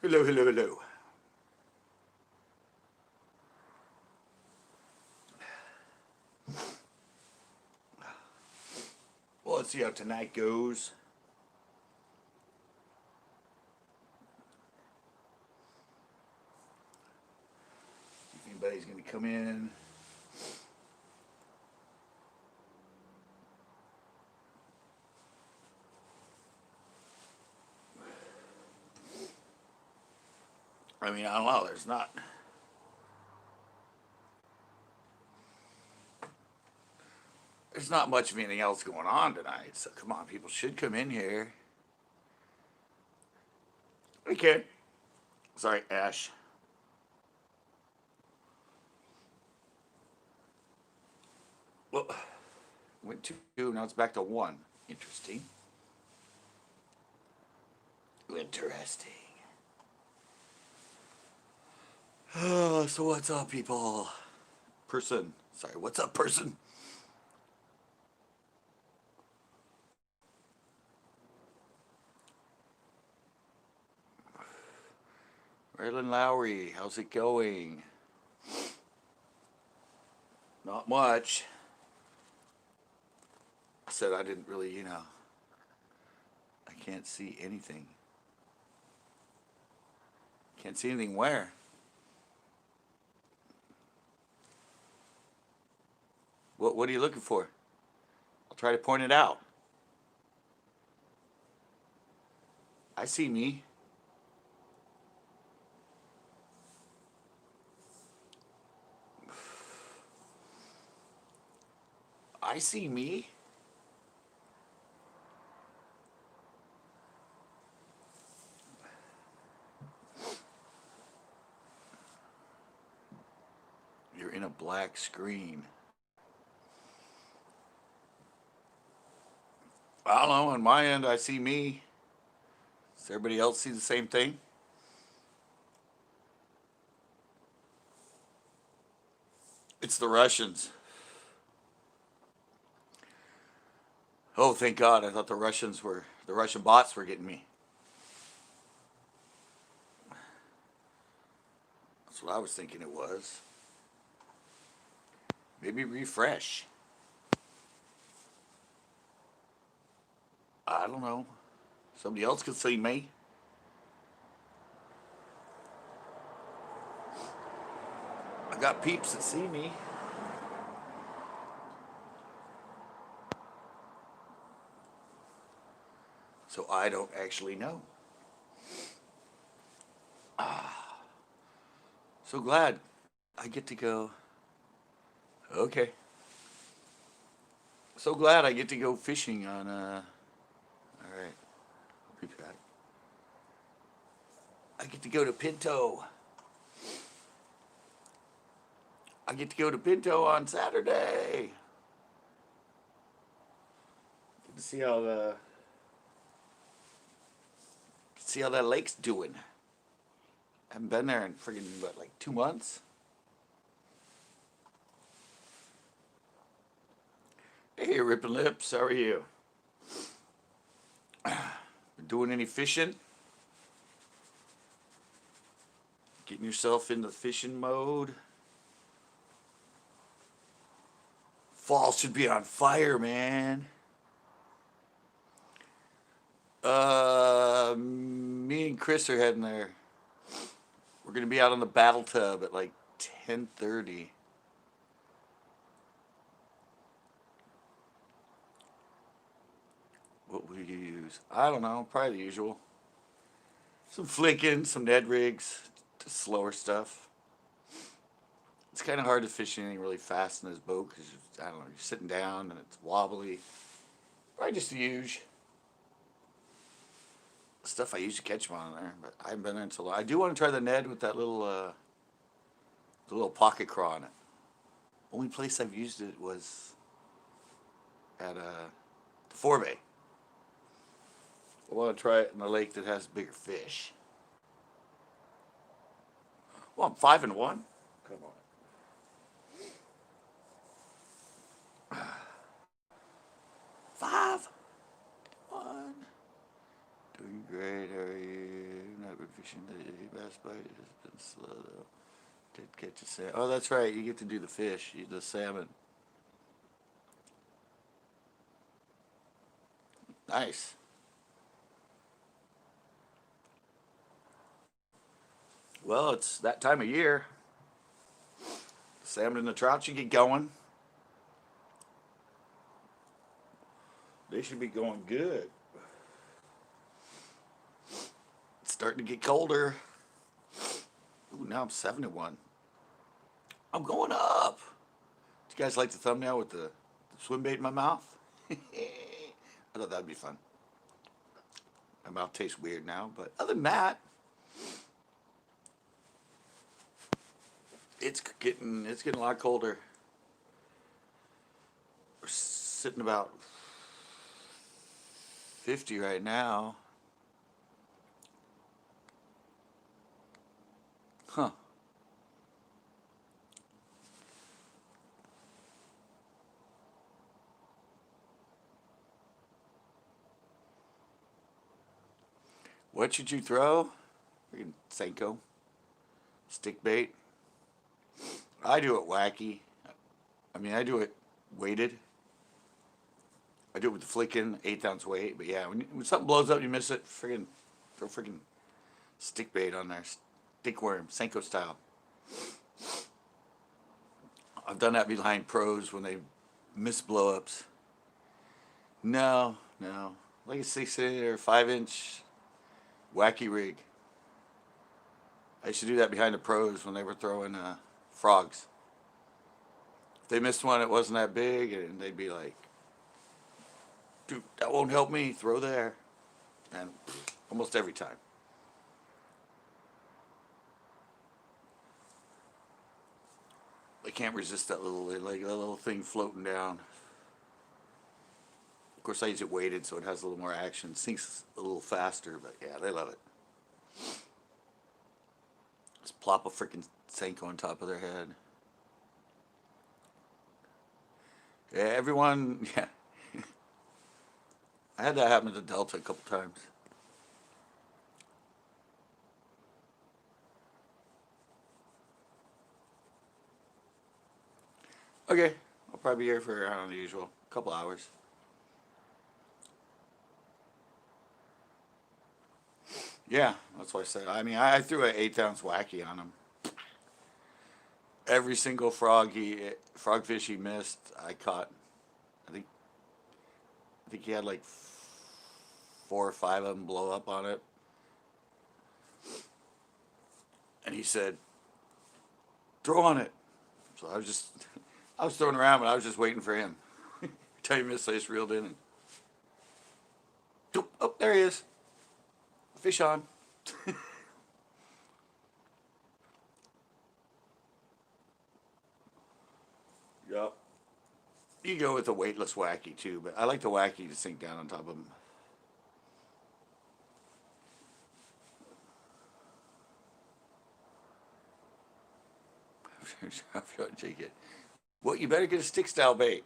Hello, hello, hello. Well, let's see how tonight goes. See if anybody's going to come in. I mean, I don't know. There's not much of anything else going on tonight. So come on, people should come in here. Okay. Sorry, Ash. Well, went 2, now it's back to 1. Interesting. Interesting. So what's up, people? Person. Sorry, what's up, person? Raylan Lowry, how's it going? Not much. I said I didn't really, I can't see anything. Can't see anything where? What are you looking for? I'll try to point it out. I see me. I see me. You're in a black screen. I don't know. On my end, I see me. Does everybody else see the same thing? It's the Russians. Oh, thank God. I thought the Russian bots were getting me. That's what I was thinking it was. Maybe refresh. I don't know. Somebody else could see me. I got peeps that see me. So I don't actually know. So glad I get to go. Okay. So glad I get to go fishing on, all right. Hope you've got it. I get to go to Pinto. I get to go to Pinto on Saturday. Get to see how that lake's doing. I haven't been there in friggin' what, like 2 months? Hey, Rippin' Lips, how are you? Doing any fishing? Getting yourself into fishing mode? Fall should be on fire, man. Me and Chris are heading there. We're gonna be out on the battle tub at like 10:30. What will you use? I don't know. Probably the usual. Some flicking, some Ned rigs, just slower stuff. It's kind of hard to fish anything really fast in this boat because I don't know. You're sitting down and it's wobbly. Probably just the usual stuff I used to catch them on there, but I haven't been there in so long. I do want to try the Ned with that the little pocket craw on it. Only place I've used it was at the forebay. I want to try it in a lake that has bigger fish. Well, I'm 5-1. Come on. 5-1. Doing great. How are you? Not fishing the bass bite has been slow though. Did catch a salmon. Oh, that's right. You get to do the fish, the salmon. Nice. Well, it's that time of year. The salmon and the trout should get going. They should be going good. It's starting to get colder. Ooh, now I'm 71. I'm going up. Do you guys like the thumbnail with the swim bait in my mouth? I thought that'd be fun. My mouth tastes weird now, but other than that, it's getting a lot colder. We're sitting about 50 right now. Huh. What should you throw? Freaking Senko. Stick bait. I do it wacky. I mean, I do it weighted. I do it with the flicking 1/8 ounce weight. But yeah, when something blows up, you miss it. Friggin' throw friggin' stick bait on there. Stick worm, Senko style. I've done that behind pros when they miss blow ups. No. Like a 6 or 5-inch wacky rig. I used to do that behind the pros when they were throwing frogs. If they missed one, it wasn't that big, and they'd be like, dude, that won't help me, throw there. And almost every time. They can't resist that little thing floating down. Of course, I use it weighted, so it has a little more action. Sinks a little faster, but yeah, they love it. Just plop a freaking Senko on top of their head. Yeah, everyone, yeah. I had that happen to Delta a couple times. Okay, I'll probably be here for, I don't know, the usual couple hours. Yeah, that's what I said. I mean, I threw an 1/8 ounce wacky on him. Every single frogfish he missed, I caught. I think, I think he had like 4 or 5 of them blow up on it. And he said, throw on it. So I was throwing around, but I was just waiting for him. Tell you, miss, I just reeled in and, oh, there he is. Fish on. Yep. You go with a weightless wacky too, but I like the wacky to sink down on top of them. I'm trying to take it. Well, you better get a stick style bait.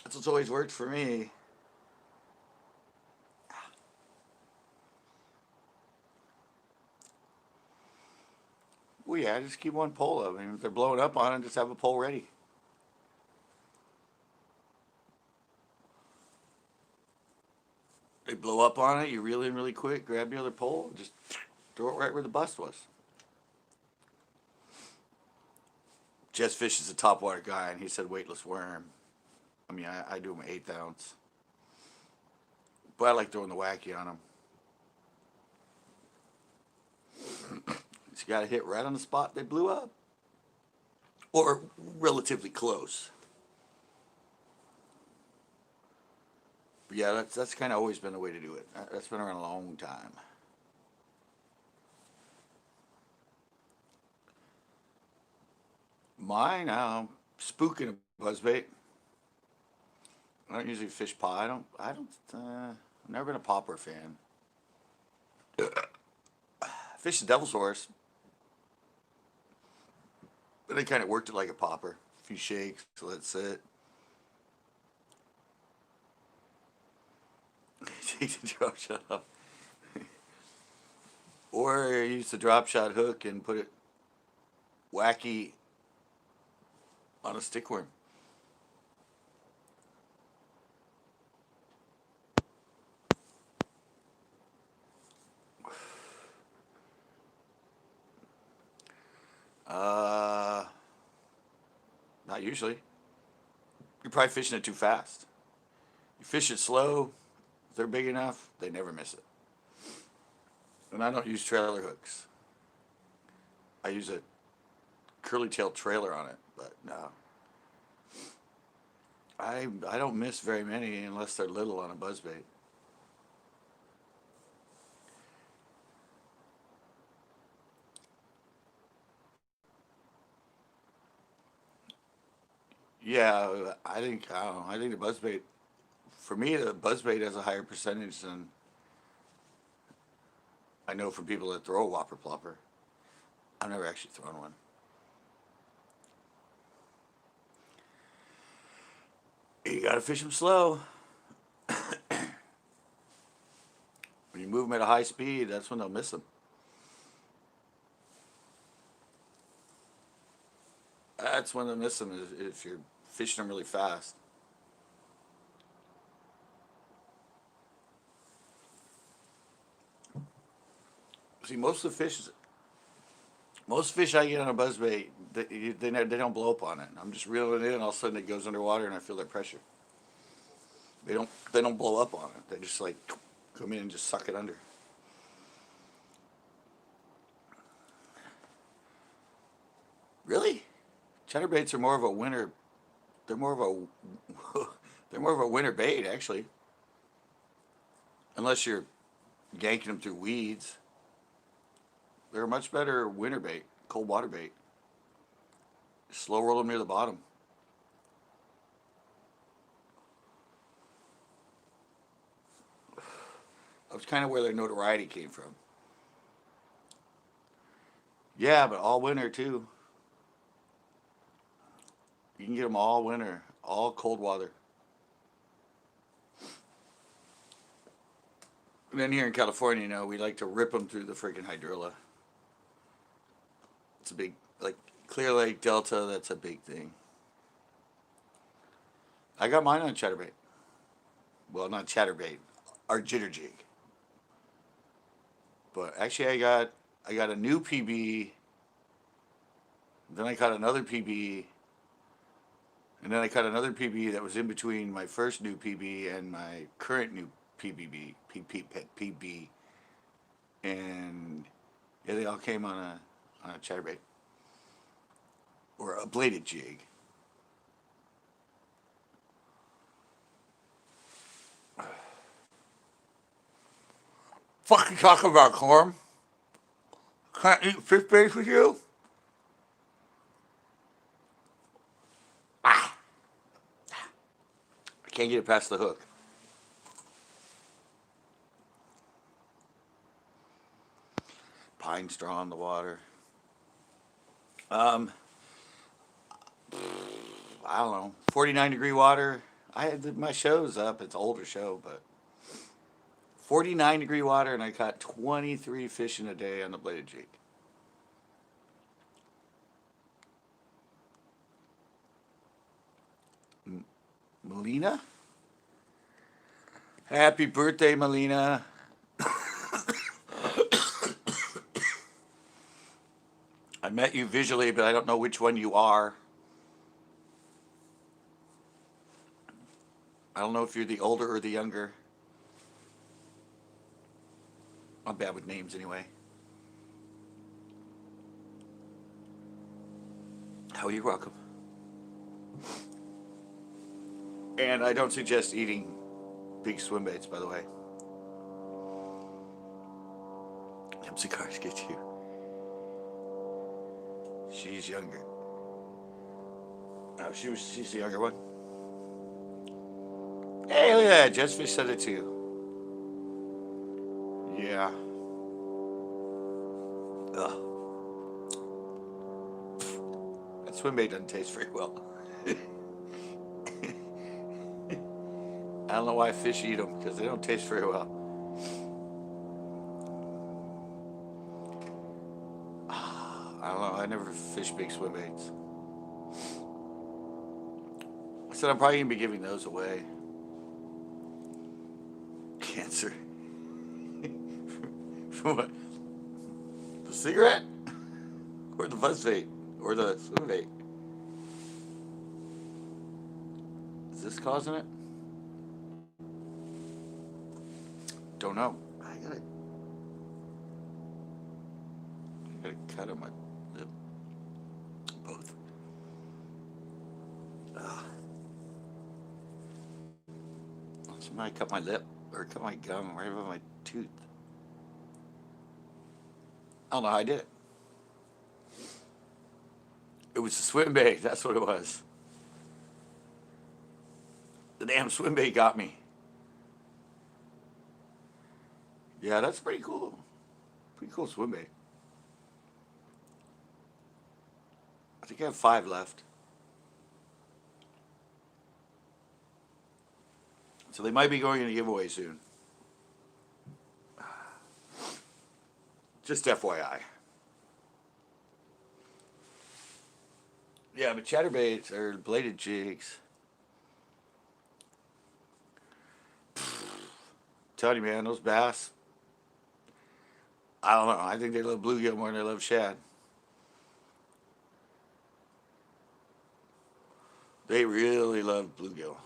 That's what's always worked for me. Well, yeah, just keep one pole up. I mean, if they're blowing up on it, just have a pole ready. They blow up on it, you reel in really quick, grab the other pole, just throw it right where the bust was. Jess Fish is a topwater guy, and he said weightless worm. I mean, I do them 1/8 ounce. But I like throwing the wacky on them. You got to hit right on the spot they blew up. Or relatively close. But yeah, that's kind of always been the way to do it. That's been around a long time. Mine, spooking a buzzbait. I don't usually fish pot. I've never been a popper fan. Fish the devil's horse. But I kind of worked it like a popper. A few shakes, let it sit. Take the drop shot off. Or use the drop shot hook and put it wacky on a stickworm. Uh, Not usually. You're probably fishing it too fast. You fish it slow, if they're big enough, they never miss it. And I don't use trailer hooks. I use a curly tail trailer on it, but no. I don't miss very many unless they're little on a buzzbait. Yeah, I don't know. I think the buzzbait for me the buzzbait has a higher percentage than I know from people that throw a whopper plopper. I've never actually thrown one. You gotta fish them slow. When you move them at a high speed, that's when they'll miss them. That's when they'll miss them is if you're fishing them really fast. See, most fish I get on a buzzbait, they don't blow up on it. I'm just reeling it in, and all of a sudden it goes underwater, and I feel their pressure. They don't blow up on it. They just like come in and just suck it under. Really? Chatterbaits are more of a winter. They're more of a they're more of a winter bait actually, unless you're yanking them through weeds. They're a much better winter bait, cold water bait. Slow roll them near the bottom. That's kind of where their notoriety came from. Yeah, but all winter too. You can get them all winter, all cold water. And then here in California, we like to rip them through the freaking hydrilla. It's a big, like Clear Lake Delta. That's a big thing. I got mine on chatterbait. Well, not chatterbait, our jitter jig. But actually, I got a new PB. Then I caught another PB, and then I caught another PB that was in between my first new PB and my current new PB, and yeah, they all came on a chatterbait or a bladed jig. Fucking talking about corn. Can't eat fish baits with you. Ah, I can't get it past the hook. Pine straw in the water. Um, I don't know. 49-degree water. I had my show's up. It's an older show, but 49-degree water, and I caught 23 fish in a day on the bladed jig. Melina? Happy birthday, Melina. I met you visually, but I don't know which one you are. I don't know if you're the older or the younger. I'm bad with names anyway. Oh, you're welcome. And I don't suggest eating big swim baits, by the way. Them cigars get you. She's younger. Oh, she's the younger one. Hey, look at that. Jessfish said it too. Yeah. Ugh. swim bait doesn't taste very well. I don't know why fish eat them, because they don't taste very well. I don't know. I never fished big swim baits. I said I'm probably going to be giving those away. Cancer. From what? The cigarette? Or the buzz bait? Or the swim bait? Is this causing it? Don't know. I gotta cut on my lip. Both. Ugh. Somebody cut my lip or cut my gum right above my tooth. I don't know how I did it. It was the swim bait. That's what it was. The damn swim bait got me. Yeah, that's pretty cool. Pretty cool swim bait. I think I have 5 left. So they might be going in a giveaway soon. Just FYI. Yeah, but chatterbaits or bladed jigs. Tell you, man, those bass. I don't know. I think they love bluegill more than they love shad. They really love bluegill.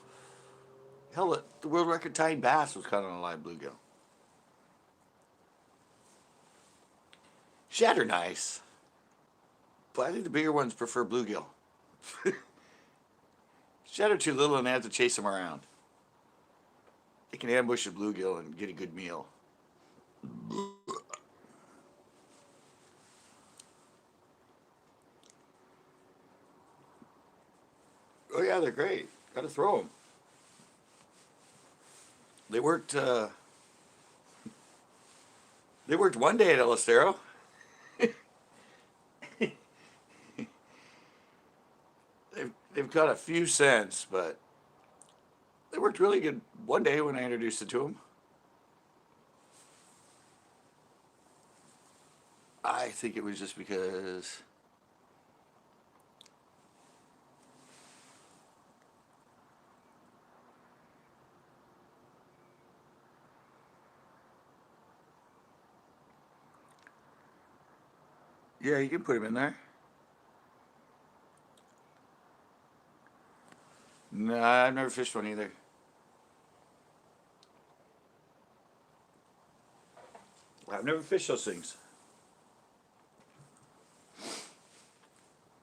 Hell, the world record tying bass was caught on a live bluegill. Shad are nice, but I think the bigger ones prefer bluegill. Shad are too little and they have to chase them around. They can ambush a bluegill and get a good meal. Oh yeah, they're great. Got to throw them. They worked. They worked one day at El Estero. They've got a few cents, but they worked really good one day when I introduced it to them. I think it was just because yeah, you can put them in there. No, I've never fished one either. I've never fished those things.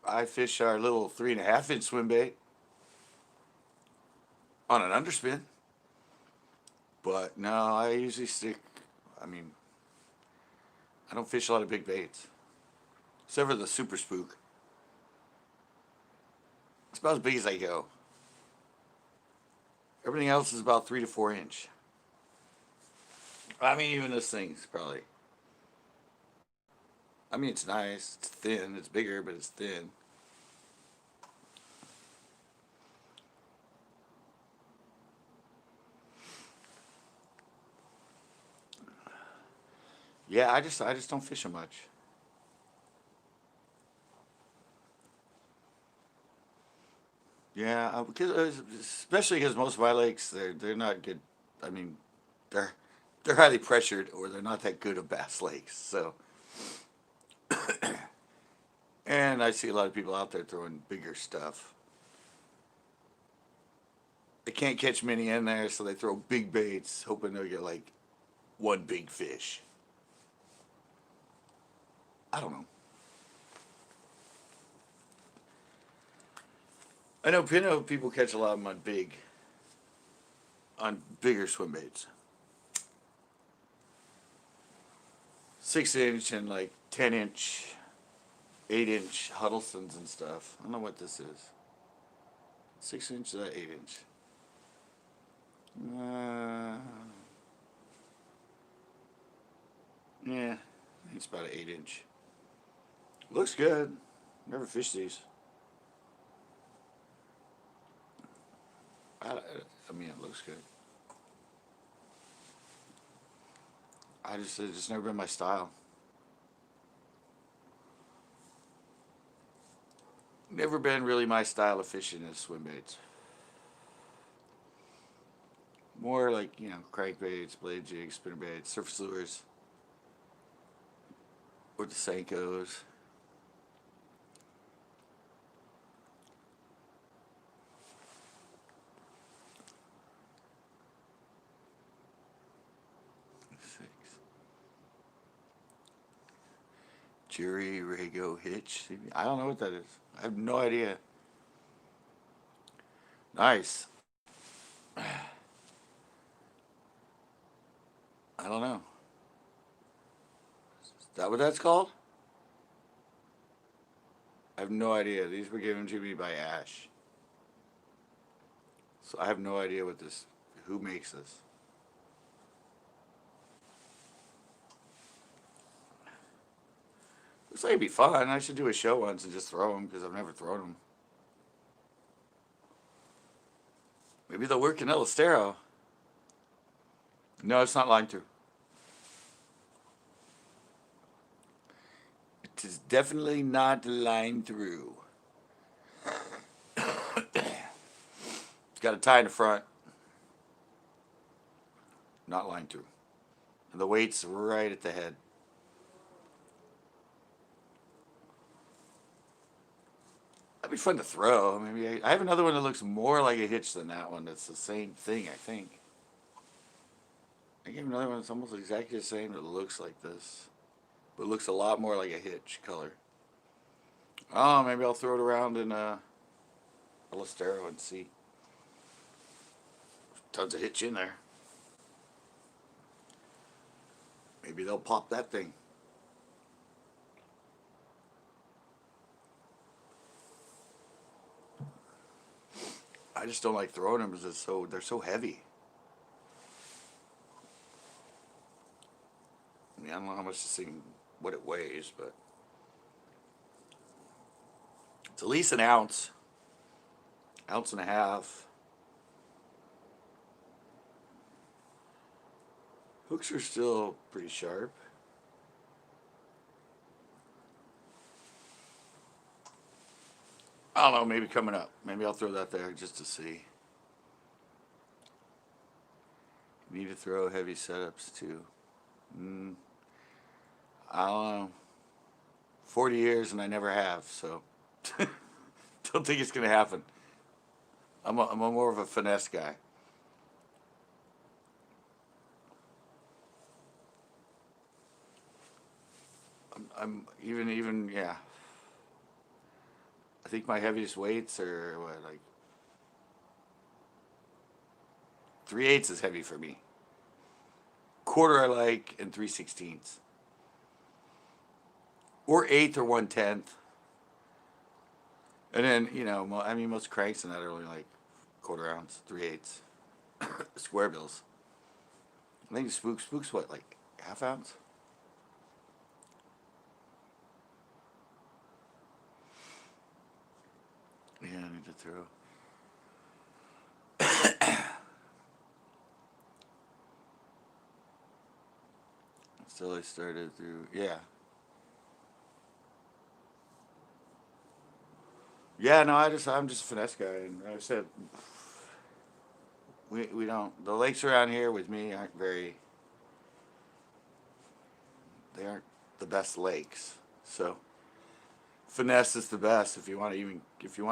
I fish our little 3.5-inch swim bait on an underspin. But no, I usually stick, I mean, I don't fish a lot of big baits. Except for the super spook. It's about as big as I go. Everything else is about 3 to 4 inch. I mean, even this thing's probably, I mean, it's nice. It's thin. It's bigger, but it's thin. Yeah, I just don't fish them much. Yeah, because especially because most of my lakes they're not good. I mean, they're they're highly pressured or they're not that good of bass lakes. So, and I see a lot of people out there throwing bigger stuff. They can't catch many in there, so they throw big baits, hoping they'll get like one big fish. I don't know. I know people catch a lot of them on bigger swim baits. 6-inch and like 10-inch, 8-inch Huddlestons and stuff. I don't know what this is. 6-inch or 8-inch? Yeah, I think it's about an 8-inch. Looks good. Never fished these. I mean, it looks good. It's just never been my style. Never been really my style of fishing as swim baits. More like, crankbaits, blade jigs, spinner baits, surface lures, or the Senkos. 6. Jury Rago Hitch. I don't know what that is. I have no idea. Nice. I don't know. Is that what that's called? I have no idea. These were given to me by Ash. So I have no idea who makes this. Looks like it'd be fun. I should do a show once and just throw them because I've never thrown them. Maybe they'll work in El Estero. No, it's not line through. It is definitely not line through. It's got a tie in the front. Not line through. And the weight's right at the head. That'd be fun to throw. Maybe I have another one that looks more like a hitch than that one. That's the same thing, I think. I gave another one that's almost exactly the same that looks like this. But looks a lot more like a hitch color. Oh, maybe I'll throw it around in Estero and see. Tons of hitch in there. Maybe they'll pop that thing. I just don't like throwing them because they're so heavy. I mean, I don't know how much this thing, what it weighs, but it's at least an ounce, ounce and a half. Hooks are still pretty sharp. I don't know, maybe coming up. Maybe I'll throw that there just to see. Need to throw heavy setups too. I don't know. 40 years and I never have, so don't think it's going to happen. I'm a more of a finesse guy. I'm even yeah. I think my heaviest weights are what, like 3/8 is heavy for me. Quarter I like, and 3/16. Or 1/8 or 1/10. And then, most cranks in that are only like quarter ounce, 3/8. Square bills. I think Spook's what, like half ounce? Yeah, I need to throw. Still, I started through, yeah. Yeah, no, I'm just a finesse guy, and like I said, we don't, the lakes around here with me they aren't the best lakes, so finesse is the best if you want to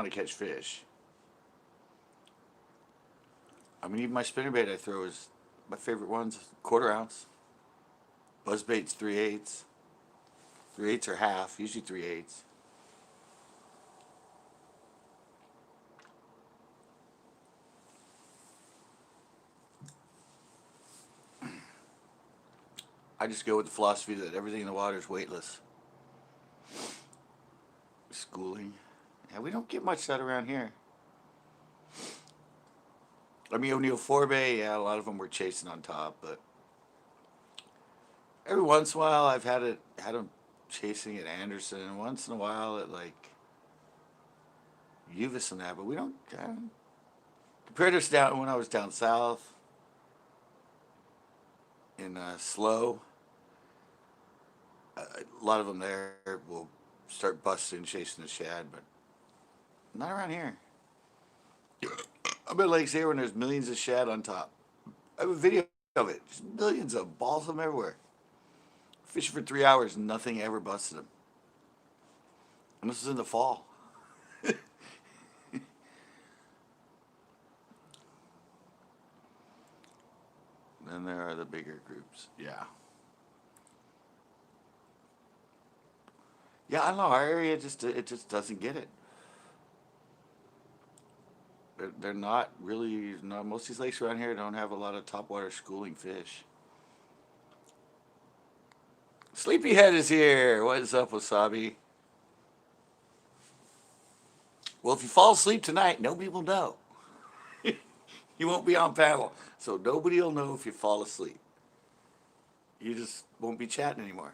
catch fish. I mean, even my spinnerbait I throw is my favorite ones, quarter ounce. Buzzbait's 3/8. 3/8 or half, usually 3/8. I just go with the philosophy that everything in the water is weightless. Schooling. Yeah, we don't get much of that around here. I mean, O'Neill Forebay, yeah, a lot of them were chasing on top, but every once in a while I've had them chasing at Anderson, and once in a while at like Uvis and that, but we don't Compared to down when I was down south in Slow, a lot of them there will start busting, chasing the shad, but not around here. I've been lakes here when there's millions of shad on top. I have a video of it. Just millions of balls of them everywhere. Fishing for 3 hours, nothing ever busted them. And this is in the fall. Then there are the bigger groups. Yeah. Yeah, I don't know. Our area just doesn't get it. They're not really. No, most of these lakes around here don't have a lot of topwater schooling fish. Sleepyhead is here. What is up, Wasabi? Well, if you fall asleep tonight, nobody will know. You won't be on paddle, so nobody will know if you fall asleep. You just won't be chatting anymore.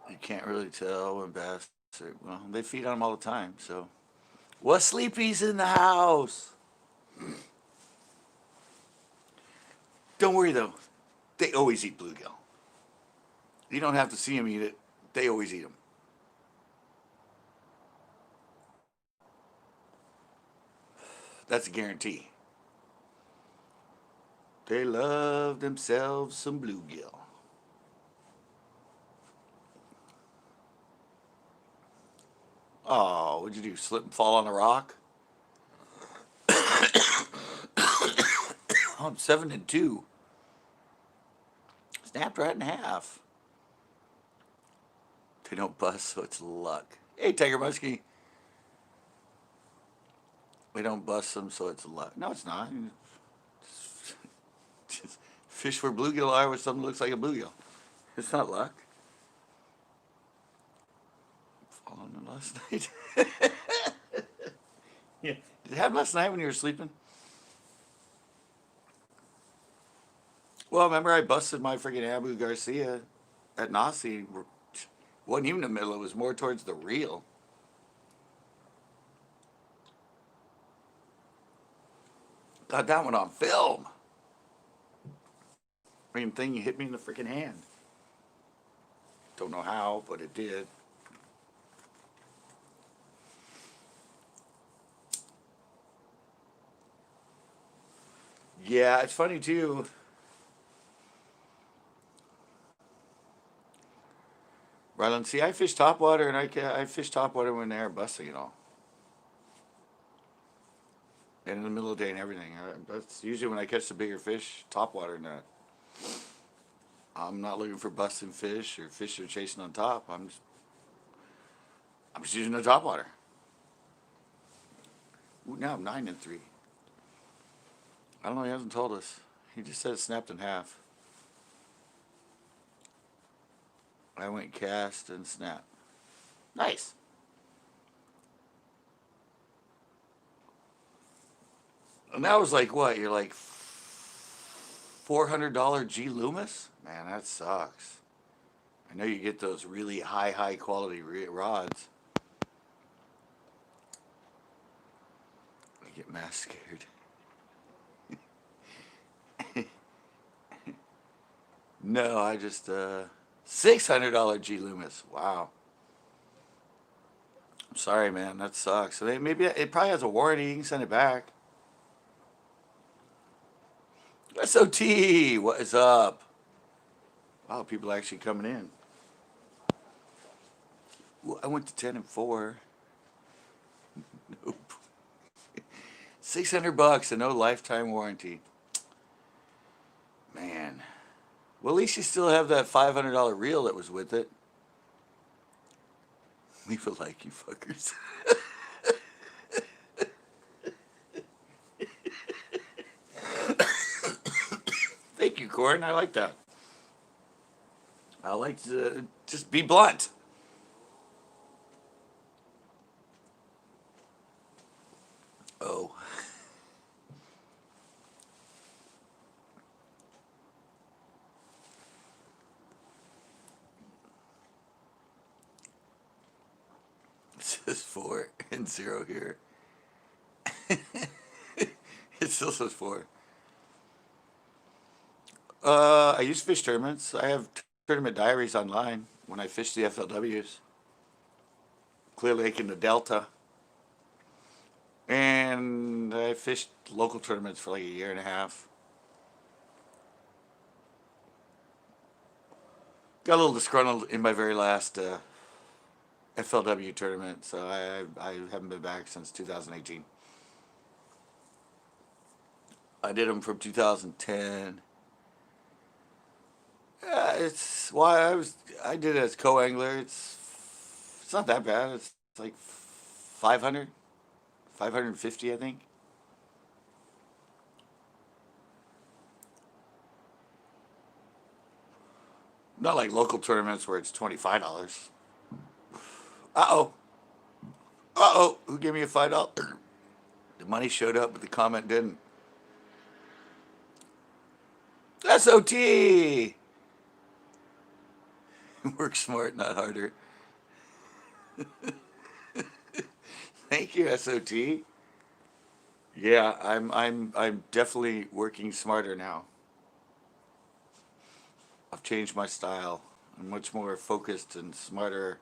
You can't really tell when bass are, well, they feed on them all the time, so. What sleepies in the house? Don't worry though, they always eat bluegill. You don't have to see them eat it, they always eat them. That's a guarantee. They love themselves some bluegill. Oh, what'd you do? Slip and fall on a rock? Oh, I'm 7-2. Snapped right in half. They don't bust, so it's luck. Hey, Tiger Muskie. We don't bust them, so it's luck. No, it's not. Just fish where bluegill are with something that looks like a bluegill. It's not luck. Falling in last night. Yeah. Did it happen last night when you were sleeping? Well, remember I busted my freaking Abu Garcia at Nasi. Wasn't even in the middle. It was more towards the reel. Got that one on film. Same thing, you hit me in the freaking hand. Don't know how, but it did. Yeah, it's funny too. Rylan, see, I fish topwater, and I fish topwater when they're busting it all, and in the middle of the day and everything. That's usually when I catch the bigger fish, topwater net. I'm not looking for busting fish or fish that are chasing on top. I'm just using the topwater. Ooh, now I'm 9-3. I don't know. He hasn't told us. He just said it snapped in half. I went cast and snap. Nice. And that was like what? You're like $400 G Loomis? Man, that sucks. I know you get those really high quality rods. I get mass scared. No, I just $600 G Loomis. Wow. I'm sorry, man. That sucks. So maybe it probably has a warranty. You can send it back. SOT, what is up? Wow, people are actually coming in. Well, I went to 10-4. Nope. $600 and no lifetime warranty. Man. Well, at least you still have that $500 reel that was with it. Leave a like, you fuckers. Thank you, Corin. I like that. I like to just be blunt. Oh. 4 and 0 here. It still says 4. I use fish tournaments. I have tournament diaries online when I fish the FLWs. Clear Lake in the Delta. And I fished local tournaments for like a year and a half. Got a little disgruntled in my very last FLW tournament, so I haven't been back since 2018. I did them from 2010. It's why I did it as co-angler. It's not that bad. It's like 500, 550, I think. Not like local tournaments where it's $25. Uh-oh. Uh-oh. Who gave me a $5? The money showed up, but the comment didn't. SOT! Work smart, not harder. Thank you, SOT. Yeah, I'm definitely working smarter now. I've changed my style. I'm much more focused and smarter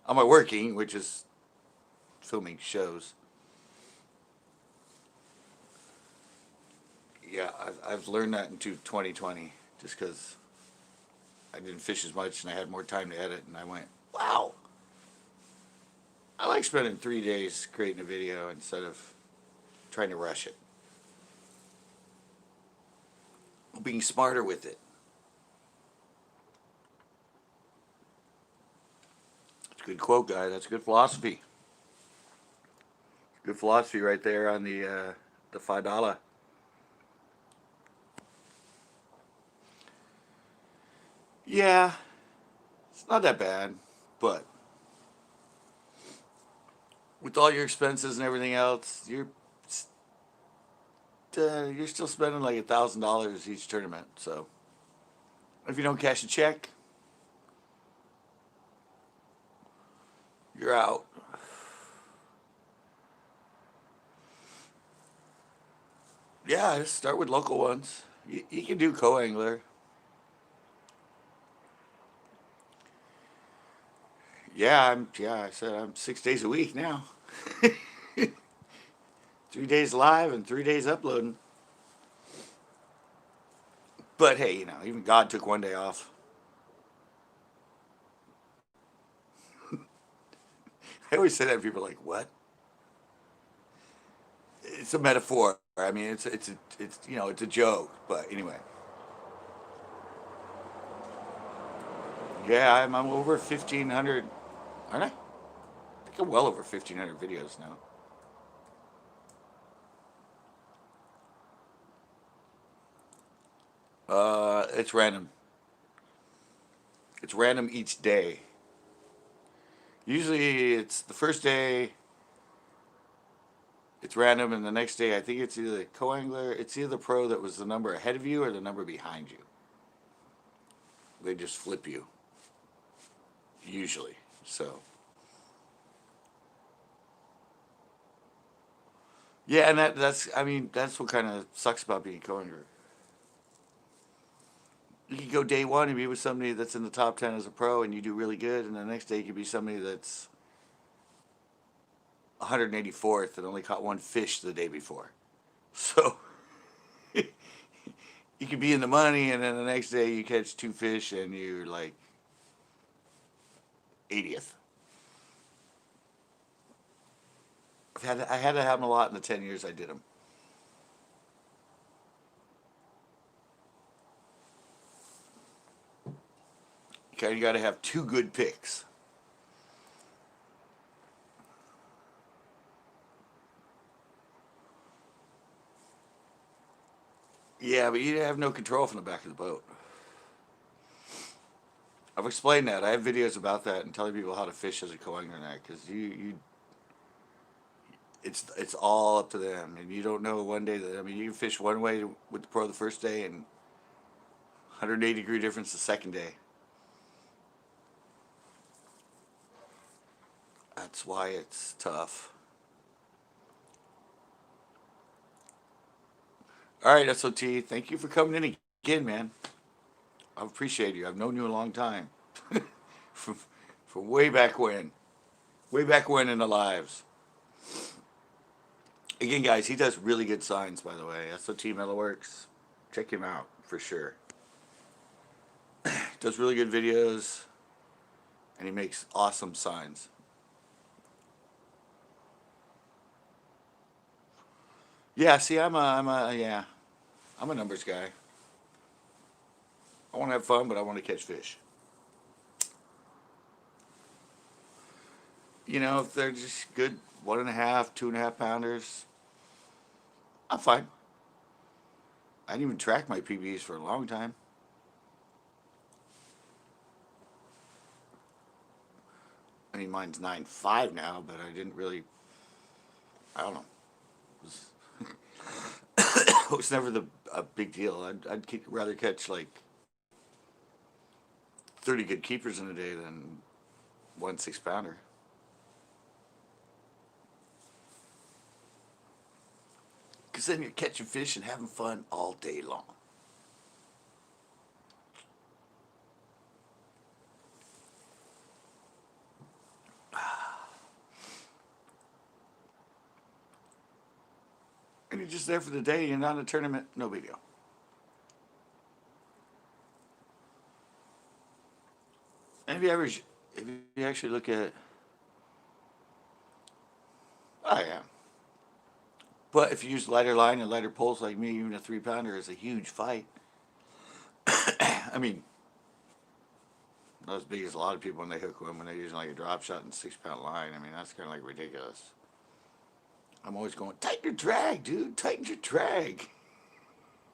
on my working, which is filming shows. Yeah, I've learned that into 2020 just because I didn't fish as much and I had more time to edit, and I went, wow, I like spending 3 days creating a video instead of trying to rush it. Being smarter with it. That's a good quote, guy. That's good philosophy. Good philosophy right there on the $5. Yeah, it's not that bad, but with all your expenses and everything else, you're still spending like $1,000 each tournament. So if you don't cash a check, you're out. Yeah, just start with local ones. You can do co-angler. Yeah, I said I'm 6 days a week now. 3 days live and 3 days uploading. But hey, even God took one day off. I always say that, people are like, what? It's a metaphor. I mean, it's a joke. But anyway, yeah, I'm over 1,500, aren't I? I think I'm well over 1,500 videos now. It's random. It's random each day. Usually, it's the first day. It's random, and the next day, I think it's either the co-angler. It's either the pro that was the number ahead of you or the number behind you. They just flip you. Usually, so. Yeah, and that's what kind of sucks about being a co-angler. You could go day one and be with somebody that's in the top 10 as a pro and you do really good, and the next day you could be somebody that's 184th and only caught one fish the day before. So you could be in the money, and then the next day you catch two fish and you're like 80th. I had to happen a lot in the 10 years I did them. You got to have two good picks. Yeah, but you have no control from the back of the boat. I've explained that. I have videos about that and telling people how to fish as a co-angler net, because it's all up to them, and you don't know one day that, I mean, you can fish one way with the pro the first day and 180-degree difference the second day. That's why it's tough. All right, SOT. Thank you for coming in again, man. I appreciate you. I've known you a long time. from, from way back when. Way back when in the lives. Again, guys, he does really good signs, by the way. SOT Metalworks. Check him out for sure. Does really good videos, and he makes awesome signs. Yeah, see, I'm a numbers guy. I want to have fun, but I want to catch fish. You know, if they're just good 1.5, 2.5 pounders, I'm fine. I didn't even track my PBs for a long time. I mean, mine's 9.5 now, but I didn't really. I don't know. It was never a big deal. I'd rather catch like 30 good keepers in a day than 1 6 pounder. Because then you're catching fish and having fun all day long. And you're just there for the day. You're not in a tournament. No big deal. And if you actually look at, oh yeah. But if you use lighter line and lighter poles like me, even a 3 pounder is a huge fight. I mean, not as big as a lot of people when they hook one when they're using like a drop shot and 6 pound line. I mean, that's kind of like ridiculous. I'm always going, tighten your drag, dude. Tighten your drag.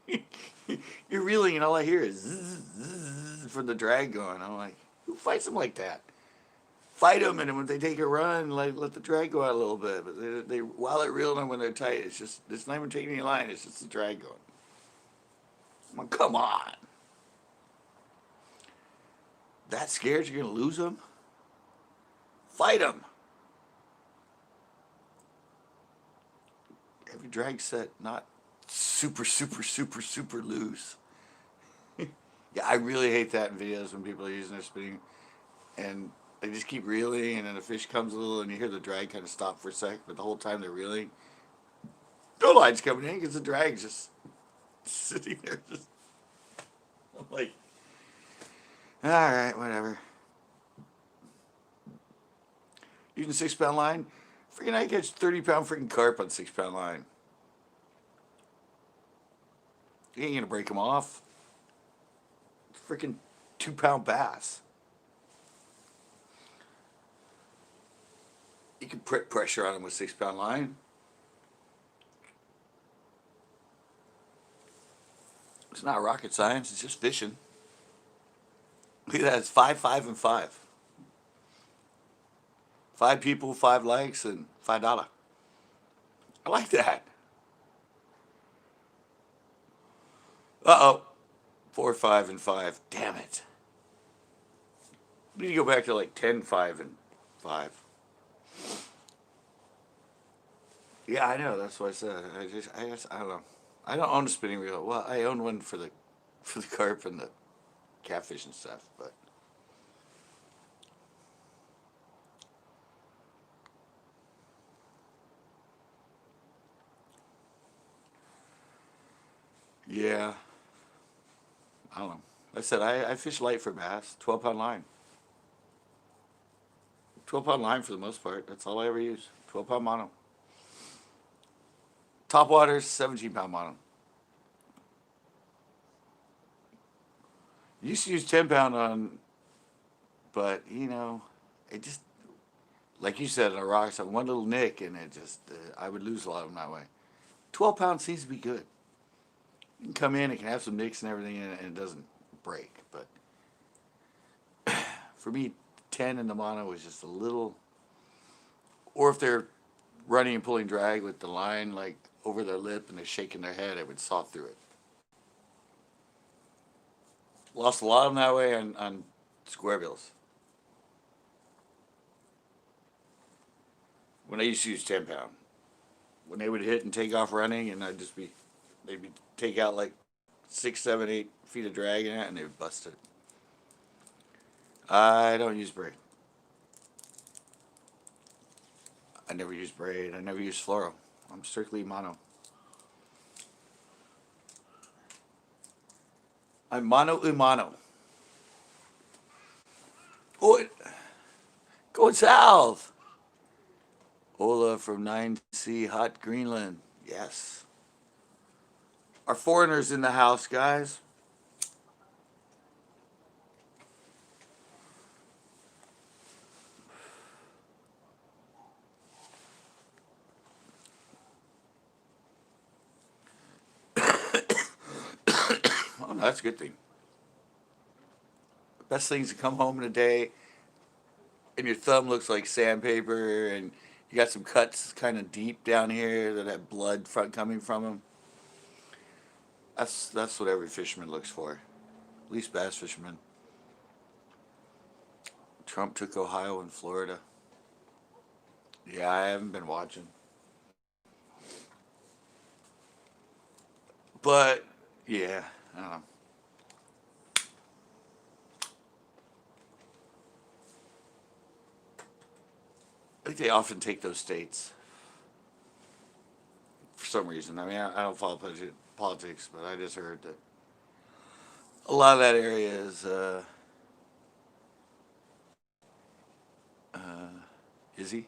You're reeling, and all I hear is zzz, zzz from the drag going. I'm like, who fights them like that? Fight them, and when they take a run, like let the drag go out a little bit. But they while they're reeling them when they're tight, it's not even taking any line. It's just the drag going. I'm like, come on. That scared you're gonna lose them? Fight them. Have your drag set not super, super, super, super loose. Yeah, I really hate that in videos when people are using their spinning and they just keep reeling, and then the fish comes a little, and you hear the drag kind of stop for a sec, but the whole time they're reeling, no line's coming in because the drag's just sitting there. Just, I'm like, all right, whatever. Using 6 pound line, freaking I catch 30 pound freaking carp on 6 pound line. You ain't gonna break them off. Freaking 2 pound bass. You can put pressure on them with 6 pound line. It's not rocket science. It's just fishing. Look at that. It's 5, 5, and 5. 5 people, 5 likes, and $5. I like that. Uh oh. 4, 5, and 5. Damn it. We need to go back to like 10, 5, and 5. Yeah, I know. That's what I said. I don't know. I don't own a spinning reel. Well, I own one for the carp and the catfish and stuff, but yeah, I don't know. Like I said I fish light for bass. 12 pound line. 12 pound line for the most part. That's all I ever use. 12 pound mono. Top waters, 17 pound mono. Used to use 10 pound on, but it just like you said on a rock, so one little nick, and it just I would lose a lot of them that way. 12 pound seems to be good. You can come in, it can have some nicks and everything, and it doesn't break. But for me, 10 in the mono was just a little. Or if they're running and pulling drag with the line like over their lip and they're shaking their head, it would saw through it. Lost a lot of them that way on square bills. when I used to use 10 pound. When they would hit and take off running, and they'd be take out like 6, 7, 8 feet of drag in it, and they would bust it. I don't use braid. I never use braid. I never use fluoro. I'm strictly mono. I'm mono umano. Oh, going south. Ola from 9C Hot Greenland. Yes. Our foreigners in the house, guys. Oh, no, that's a good thing. The best thing is to come home in a day and your thumb looks like sandpaper and you got some cuts kind of deep down here that have blood coming from them. That's what every fisherman looks for. At least bass fishermen. Trump took Ohio and Florida. Yeah, I haven't been watching. But, yeah, I don't know. I think they often take those states for some reason. I mean, I don't follow politics, but I just heard that a lot of that area is, uh, is he?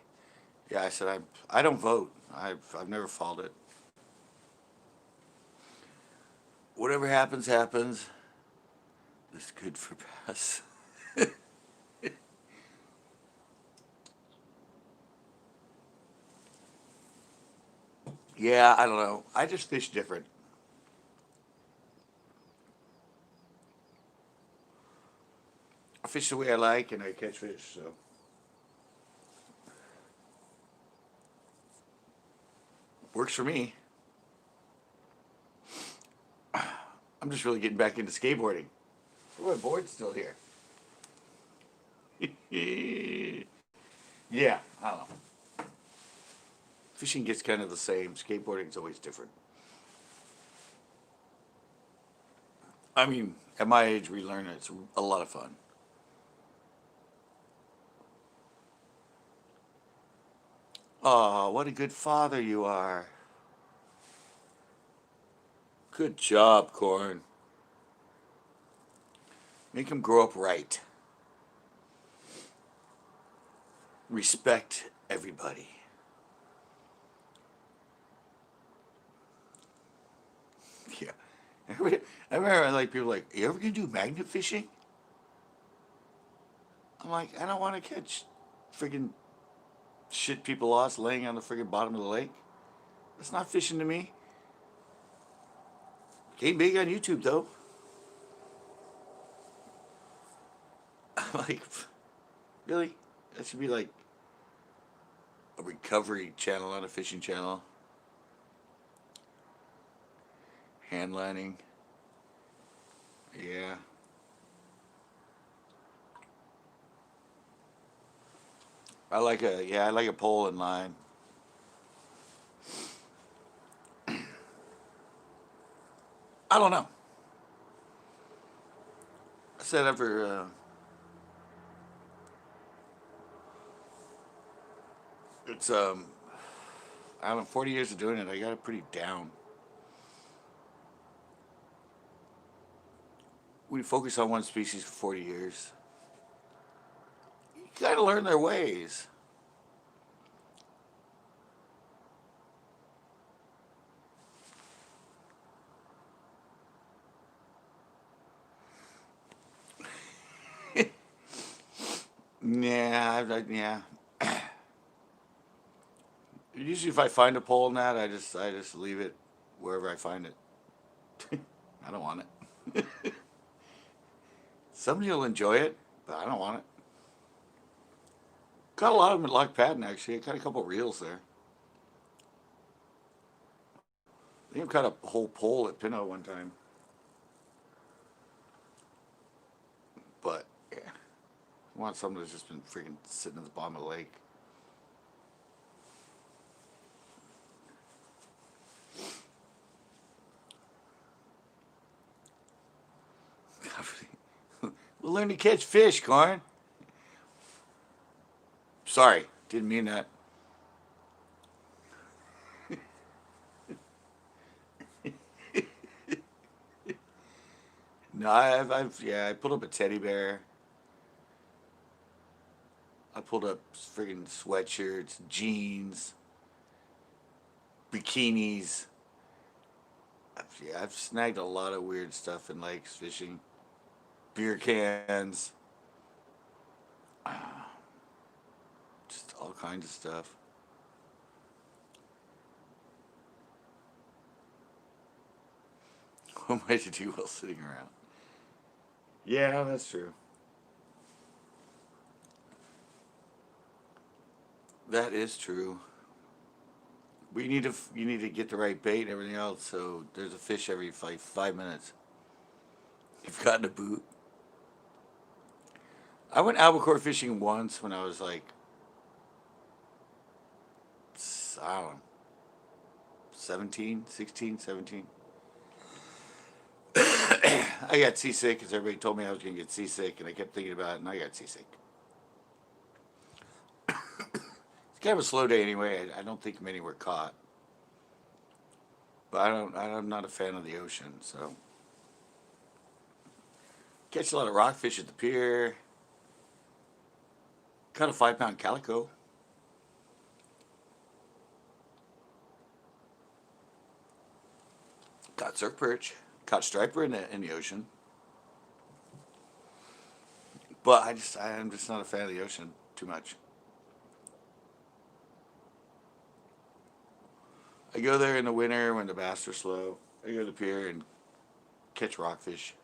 Yeah, I said I don't vote. I've never followed it. Whatever happens, happens. It's good for bass. Yeah, I don't know. I just fish different. I fish the way I like, and I catch fish. So works for me. I'm just really getting back into skateboarding. Oh, my board's still here. Yeah, I don't know. Fishing gets kind of the same. Skateboarding's always different. I mean, at my age, we learn it's a lot of fun. Oh, what a good father you are. Good job, Corn. Make him grow up right. Respect everybody. Yeah. I remember like people like, you ever gonna do magnet fishing? I'm like, I don't want to catch freaking shit people lost laying on the freaking bottom of the lake. That's not fishing to me. Came big on YouTube though. I'm like, really? That should be like a recovery channel, not a fishing channel. Hand lining. Yeah. I like a pole and line. I don't know. I said after it's I don't know, 40 years of doing it, I got it pretty down. We focus on one species for 40 years. You gotta learn their ways. Yeah, yeah. Usually, if I find a pole in that, I just leave it wherever I find it. I don't want it. Somebody will enjoy it, but I don't want it. Got a lot of them at Lock Patton actually. I got a couple reels there. I think I've caught a whole pole at Pinot one time. But yeah, I want something that's just been freaking sitting at the bottom of the lake. learn to catch fish, Corn. Sorry, didn't mean that. No, yeah, I pulled up a teddy bear. I pulled up friggin' sweatshirts, jeans, bikinis. Yeah, I've snagged a lot of weird stuff in lakes fishing. Beer cans, just all kinds of stuff. What am I to do while sitting around? Yeah, that's true. That is true. We need to you need to get the right bait and everything else. So there's a fish every like 5 minutes. You've gotten a boot. I went albacore fishing once when I was like, I don't know, 17, 16, 17. I got seasick because everybody told me I was going to get seasick, and I kept thinking about it, and I got seasick. It's kind of a slow day anyway. I don't think many were caught, but I'm not a fan of the ocean, so catch a lot of rockfish at the pier. Caught a 5 pound calico. Caught surf perch. Caught striper in the ocean. But I'm just not a fan of the ocean too much. I go there in the winter when the bass are slow. I go to the pier and catch rockfish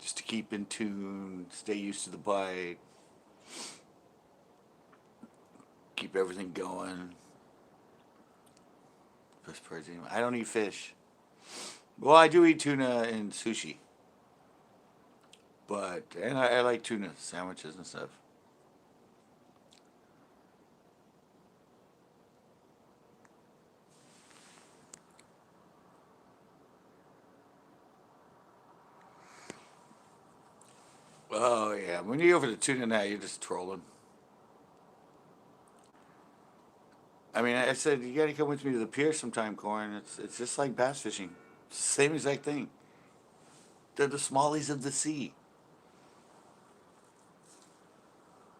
just to keep in tune, stay used to the bite, keep everything going. Best part is I don't eat fish. Well, I do eat tuna and sushi, but and I like tuna sandwiches and stuff. Oh yeah, when you go for the tuna now, you're just trolling. I mean, I said you got to come with me to the pier sometime, Corn. It's just like bass fishing. It's the same exact thing. They're the smallies of the sea.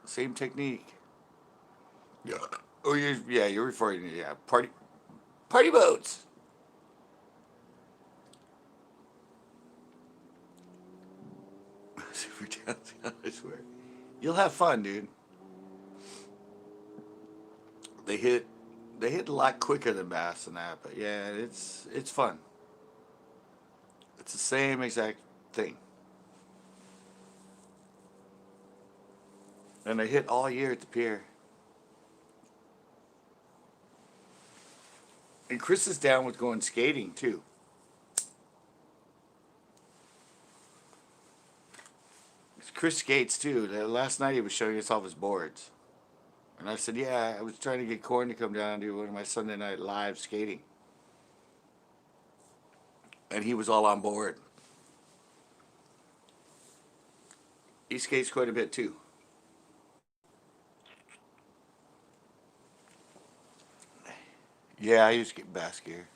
Same technique. Yeah. Oh, you're referring to party boats. Super downtown, I swear. You'll have fun, dude. They hit they hit a lot quicker than bass and that, but yeah, it's fun. It's the same exact thing. And they hit all year at the pier. And Chris is down with going skating too. Chris skates too. Last night he was showing us off his boards. And I said, yeah, I was trying to get Corn to come down and do one of my Sunday night live skating. And he was all on board. He skates quite a bit too. Yeah, I used to get bass gear.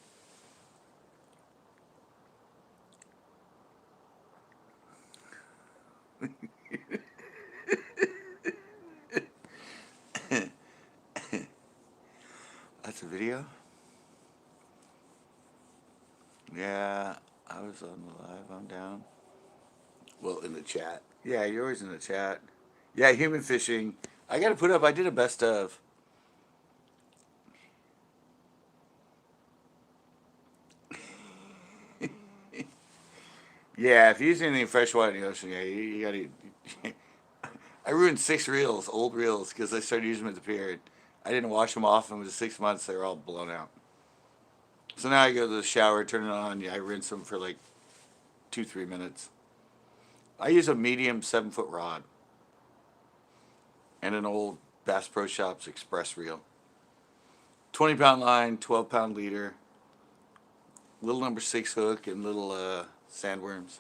That's a video? Yeah, I was on the live. I'm down. Well, in the chat. Yeah, you're always in the chat. Yeah, human fishing. I got to put up, I did a best of. Yeah, if you use anything freshwater in the ocean, yeah, you got to. I ruined 6 reels, old reels, because I started using them at the pier. I didn't wash them off, and it was 6 months, they were all blown out. So now I go to the shower, turn it on, yeah, I rinse them for like 2, 3 minutes. I use a medium 7 foot rod and an old Bass Pro Shops Express reel. 20 pound line, 12 pound leader, little number 6 hook, and little sandworms.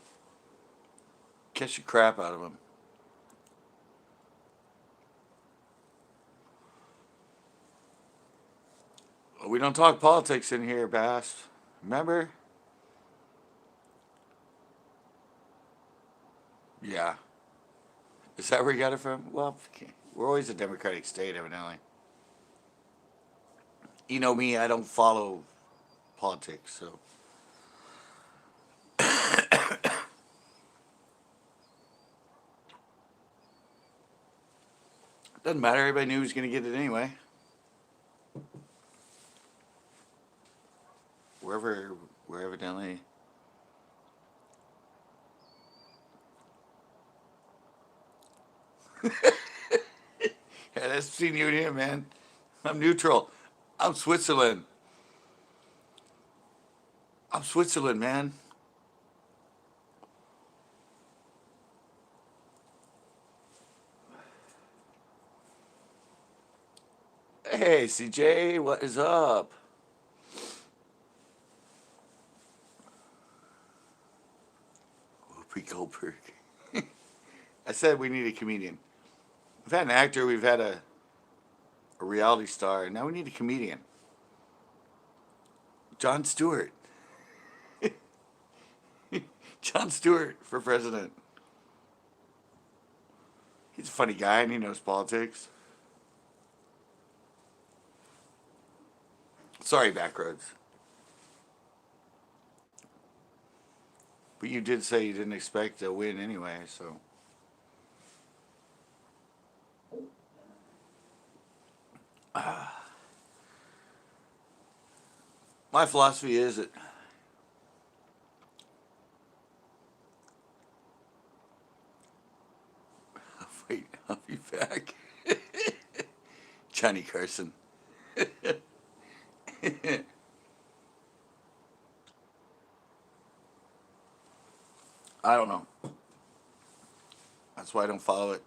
Catch the crap out of him. We don't talk politics in here, Bass. Remember? Yeah. Is that where you got it from? Well, we're always a Democratic state, evidently. You know me, I don't follow politics, so. Doesn't matter. Everybody knew he was going to get it anyway. Where evidently. Yeah, that's between you and him, man. I'm neutral. I'm Switzerland. I'm Switzerland, man. Hey, CJ, what is up? Whoopi Goldberg. I said we need a comedian. We've had an actor, we've had a reality star, and now we need a comedian. Jon Stewart. Jon Stewart for president. He's a funny guy and he knows politics. Sorry, Backroads. But you did say you didn't expect a win anyway, so. My philosophy is that wait, I'll be back. Johnny Carson. I don't know. That's why I don't follow it.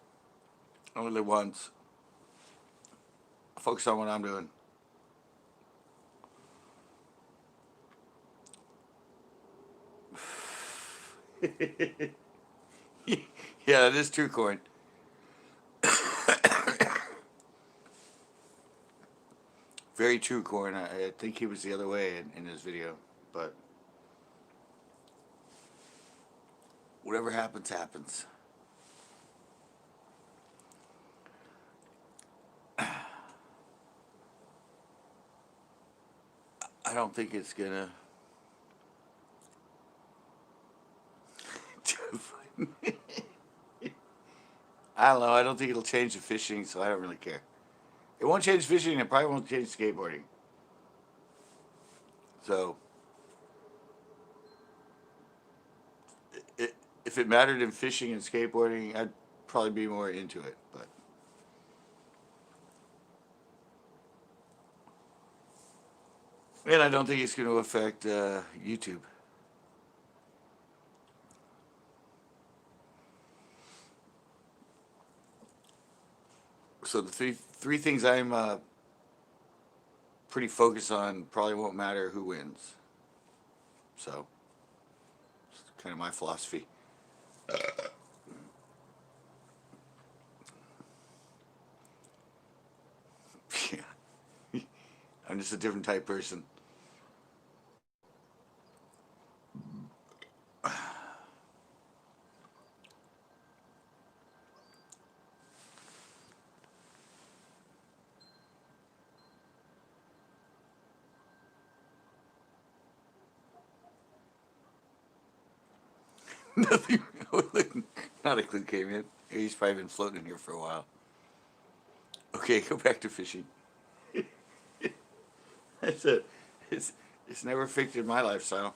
I only live once. I focus on what I'm doing. Yeah, that is true, Corn. Very true, Corn. I think he was the other way in his video, but whatever happens, happens. I don't think it's gonna. I don't know. I don't think it'll change the fishing, so I don't really care. It won't change fishing. It probably won't change skateboarding. So, if it mattered in fishing and skateboarding, I'd probably be more into it. But and I don't think it's going to affect YouTube. So the three things I'm pretty focused on probably won't matter who wins. So it's kind of my philosophy. Yeah, I'm just a different type person. Nothing. Not a clue came in. He's probably been floating in here for a while. Okay, go back to fishing. That's it. It's never affected my lifestyle.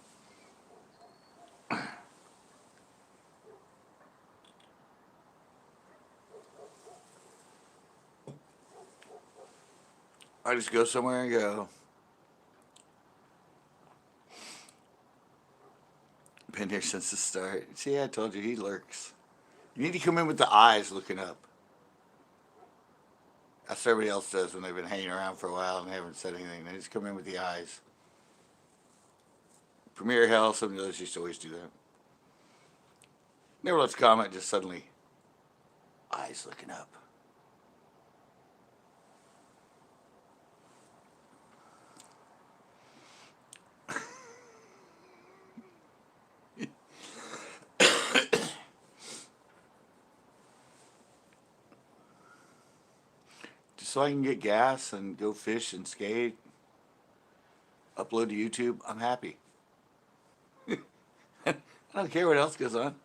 I just go somewhere and go. Been here since the start. See, I told you he lurks. You need to come in with the eyes looking up. That's what everybody else does when they've been hanging around for a while and they haven't said anything. They just come in with the eyes. Premier Hell, some of the others used to always do that. Never left a comment, just suddenly eyes looking up. Just so I can get gas and go fish and skate, upload to YouTube, I'm happy. I don't care what else goes on.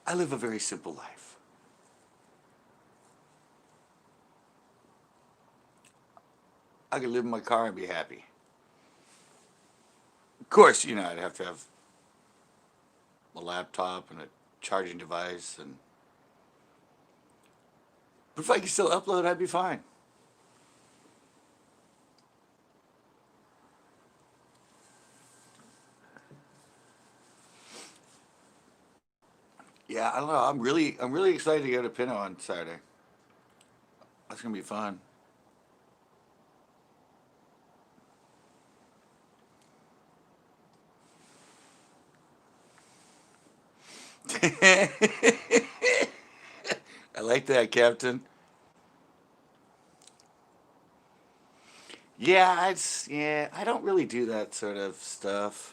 I live a very simple life. I could live in my car and be happy. Of course, I'd have to have a laptop and a charging device, but if I could still upload, I'd be fine. Yeah, I don't know. I'm really excited to go to Pinot on Saturday. That's gonna be fun. I like that, Captain. Yeah, I don't really do that sort of stuff.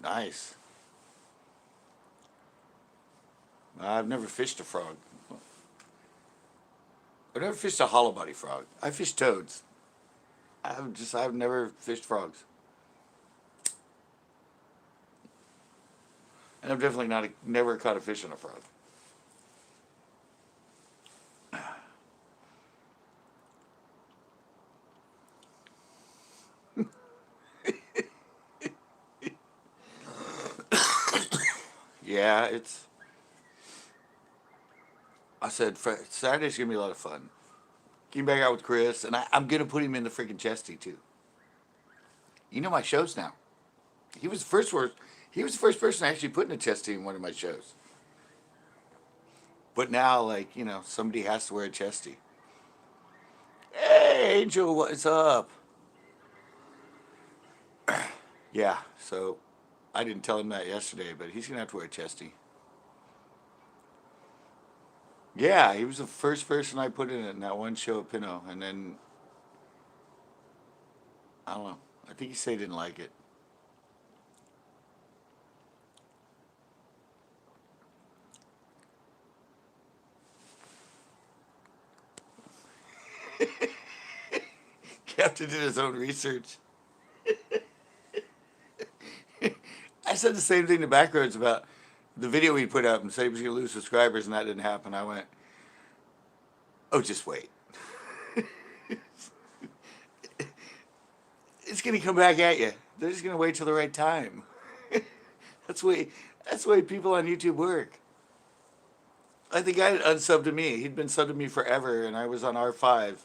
Nice. I've never fished a frog. I've never fished a hollow body frog. I fished toads. I've never fished frogs. And I've definitely never caught a fish on a frog. Yeah, I said Saturday's gonna be a lot of fun. Came back out with Chris, and I'm gonna put him in the freaking chesty too. You know my shows now. He was the first word. He was the first person actually put in a chesty in one of my shows. But now, like somebody has to wear a chesty. Hey, Angel, what's up? Yeah, so I didn't tell him that yesterday, but he's gonna have to wear a chesty. Yeah, he was the first person I put in it in that one show at Pinot, and then I don't know. I think he said he didn't like it. Captain did his own research. I said the same thing to Backroads about the video he put up and said he was going to lose subscribers, and that didn't happen. I went, oh, just wait. It's going to come back at you. They're just going to wait till the right time. That's the way. That's the way people on YouTube work. Like the guy that unsubbed to me. He'd been subbed to me forever, and I was on R5.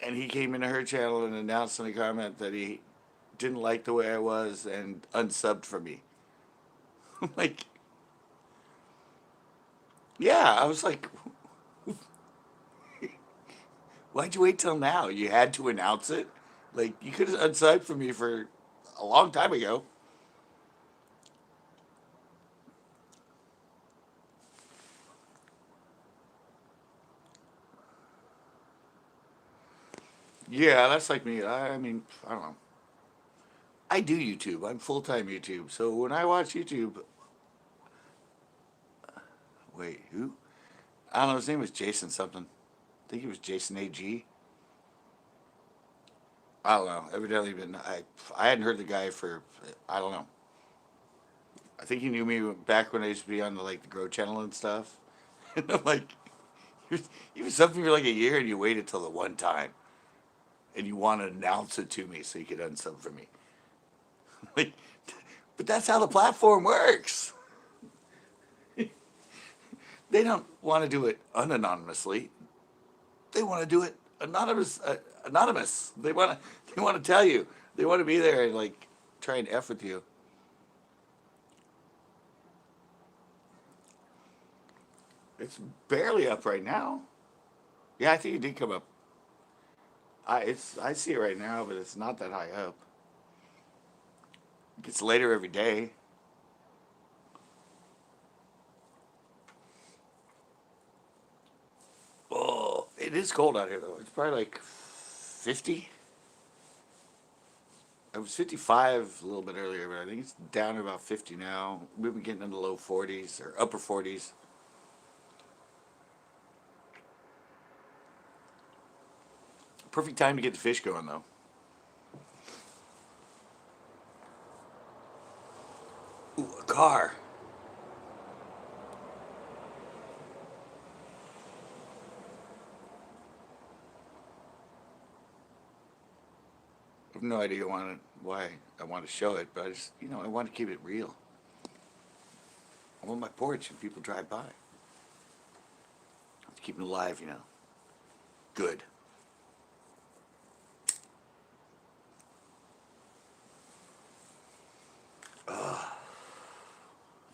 And he came into her channel and announced in a comment that he didn't like the way I was and unsubbed for me. I'm like, yeah. I was like, why'd you wait till now? You had to announce it. Like you could have unsubbed for me for a long time ago. Yeah, that's like me. I mean, I don't know. I do YouTube. I'm full time YouTube. So when I watch YouTube, wait, who? I don't know. His name was Jason something. I think he was Jason AG. I don't know. Evidently, but I hadn't heard the guy for I don't know. I think he knew me back when I used to be on the Grow channel and stuff. And I'm like, you was something for like a year and you waited till the one time, and you want to announce it to me so you could unsub for me. Like, but that's how the platform works. They don't want to do it unanonymously. They want to do it anonymous. Anonymous. They want to. They want to tell you. They want to be there and try and f with you. It's barely up right now. Yeah, I think it did come up. I see it right now, but it's not that high up. It gets later every day. Oh, it is cold out here though. It's probably like 50. It was 55 a little bit earlier, but I think it's down to about 50 now. We've been getting into low 40s or upper 40s. Perfect time to get the fish going though. Ooh, a car. I have no idea why I want to show it, but I just, I want to keep it real. I'm on my porch and people drive by. Keep it alive, Good.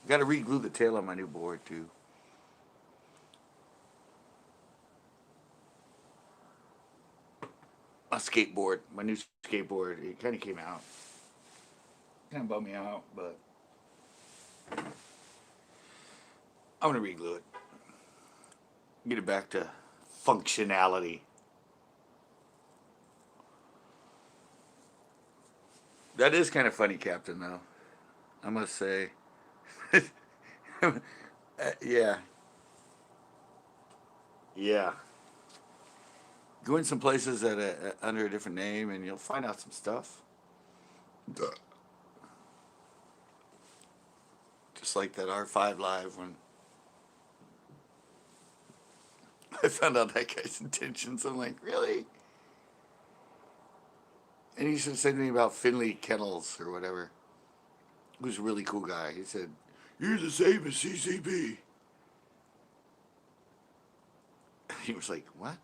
Got to re-glue the tail on my new board too. My skateboard, my new skateboard, it kind of came out. Kind of bummed me out, but I'm gonna re-glue it. Get it back to functionality. That is kind of funny, Captain. Though I must say, yeah, yeah. Go in some places under a different name, and you'll find out some stuff. Just like that R5 Live when I found out that guy's intentions. I'm like, really? And he said something about Finley Kennels or whatever. He was a really cool guy. He said, "You're the same as CCB." He was like, "What?"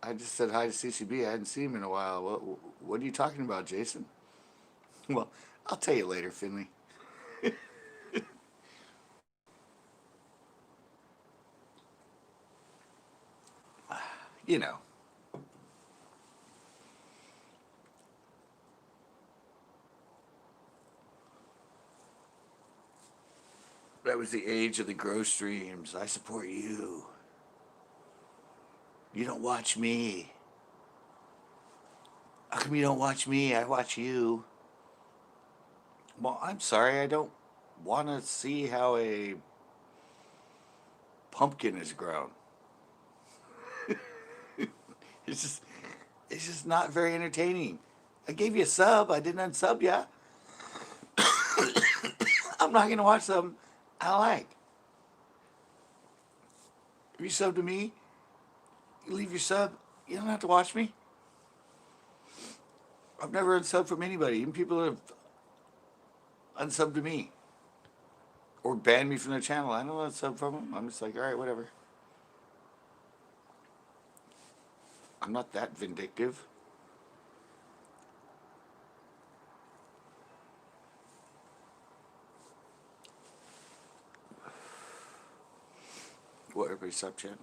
I just said hi to CCB. I hadn't seen him in a while. What are you talking about, Jason? Well, I'll tell you later, Finley. You know, that was the age of the grow streams. I support you. You don't watch me. How come you don't watch me? I watch you. Well, I'm sorry. I don't want to see how a pumpkin is grown. It's just, it's just not very entertaining. I gave you a sub. I didn't unsub you. I'm not gonna watch something I don't like. If you sub to me, you leave your sub. You don't have to watch me. I've never unsubbed from anybody. Even people that have unsubbed to me or banned me from their channel. I don't unsub from them. I'm just like, all right, whatever. I'm not that vindictive. What, everybody sub chatting?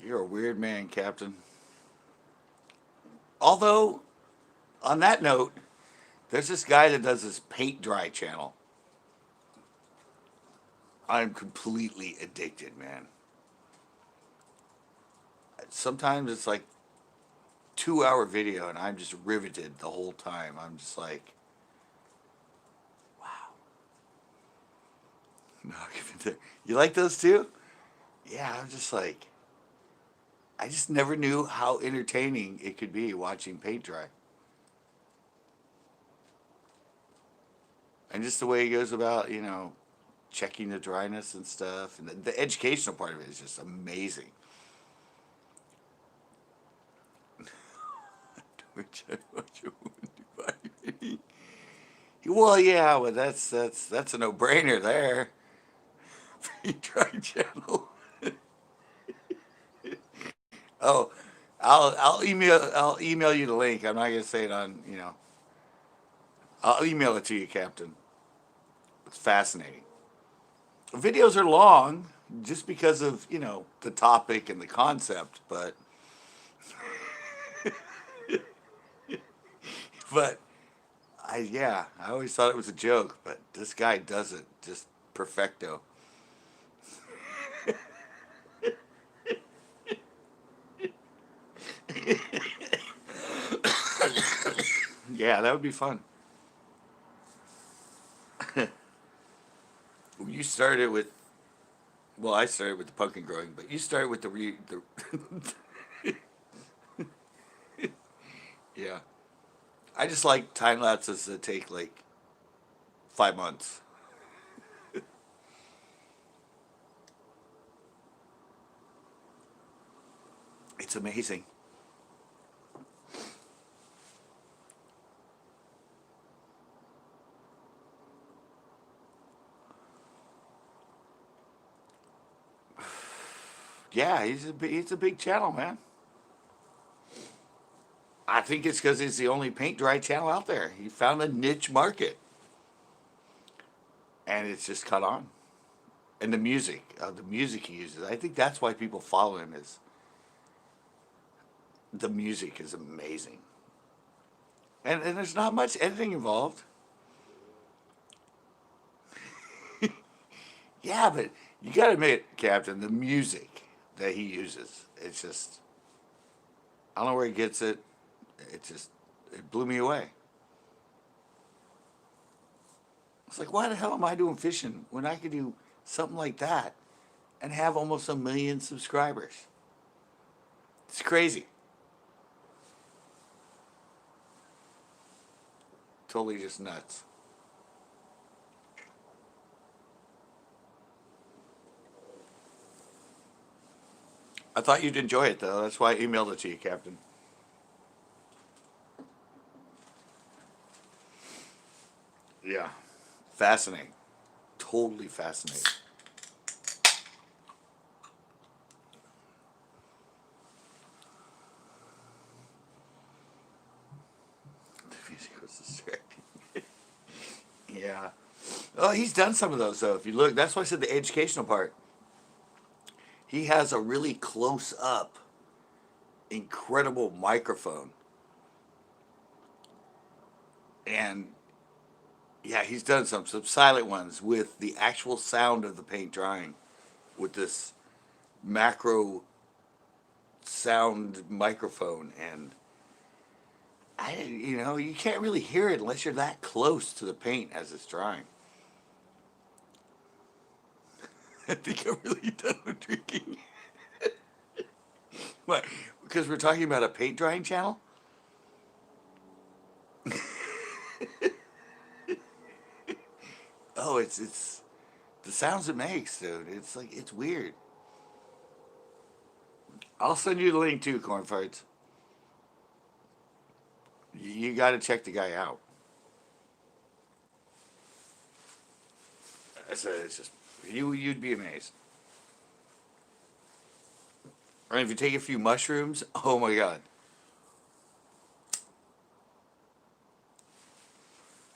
You're a weird man, Captain. Although, on that note, there's this guy that does this paint dry channel. I'm completely addicted, man. Sometimes it's like 2 hour video and I'm just riveted the whole time. I'm just like, wow. No, you like those too? Yeah, I'm just like, I just never knew how entertaining it could be watching paint dry. And just the way he goes about, checking the dryness and stuff. And the educational part of it is just amazing. Which I watch a Well, yeah, well, that's a no-brainer there. Paint dry channel. Oh, I'll email you the link. I'm not gonna say it on, I'll email it to you, Captain. It's fascinating. Videos are long just because of, the topic and the concept, but I always thought it was a joke, but this guy does it just perfecto. Yeah, that would be fun. You started with, well, I started with the pumpkin growing, but you started with the yeah. I just like time lapses that take like 5 months. It's amazing. Yeah, he's a big channel, man. I think it's because he's the only paint dry channel out there. He found a niche market, and it's just caught on. And the music he uses, I think that's why people follow him. Is the music is amazing, and there's not much editing involved. Yeah, but you got to admit, Captain, the music that he uses, it's just I don't know where he gets it. It just it blew me away. It's like, why the hell am I doing fishing when I could do something like that and have almost 1 million subscribers? It's crazy. Totally just nuts. I thought you'd enjoy it though. That's why I emailed it to you, Captain. Yeah. Fascinating. Totally fascinating. The music was distracting. Yeah. Oh, he's done some of those though. If you look, that's why I said the educational part. He has a really close up, incredible microphone. And yeah, he's done some silent ones with the actual sound of the paint drying with this macro sound microphone. And you can't really hear it unless you're that close to the paint as it's drying. I think I'm really done with drinking. What? Because we're talking about a paint drying channel? Oh, it's the sounds it makes, dude. It's like it's weird. I'll send you the link too, corn farts. You got to check the guy out. It's just you'd be amazed. And if you take a few mushrooms, oh my god,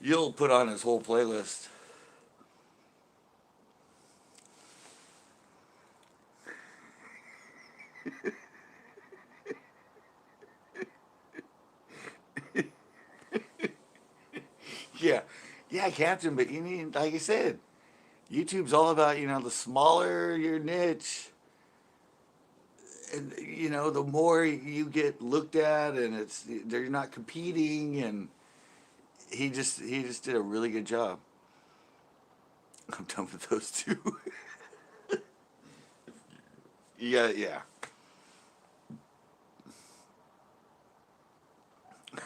you'll put on his whole playlist. Yeah, yeah, Captain. But you need, like I said, YouTube's all about the smaller your niche, and the more you get looked at, and they're not competing, and he just did a really good job. I'm done with those two. Yeah, yeah.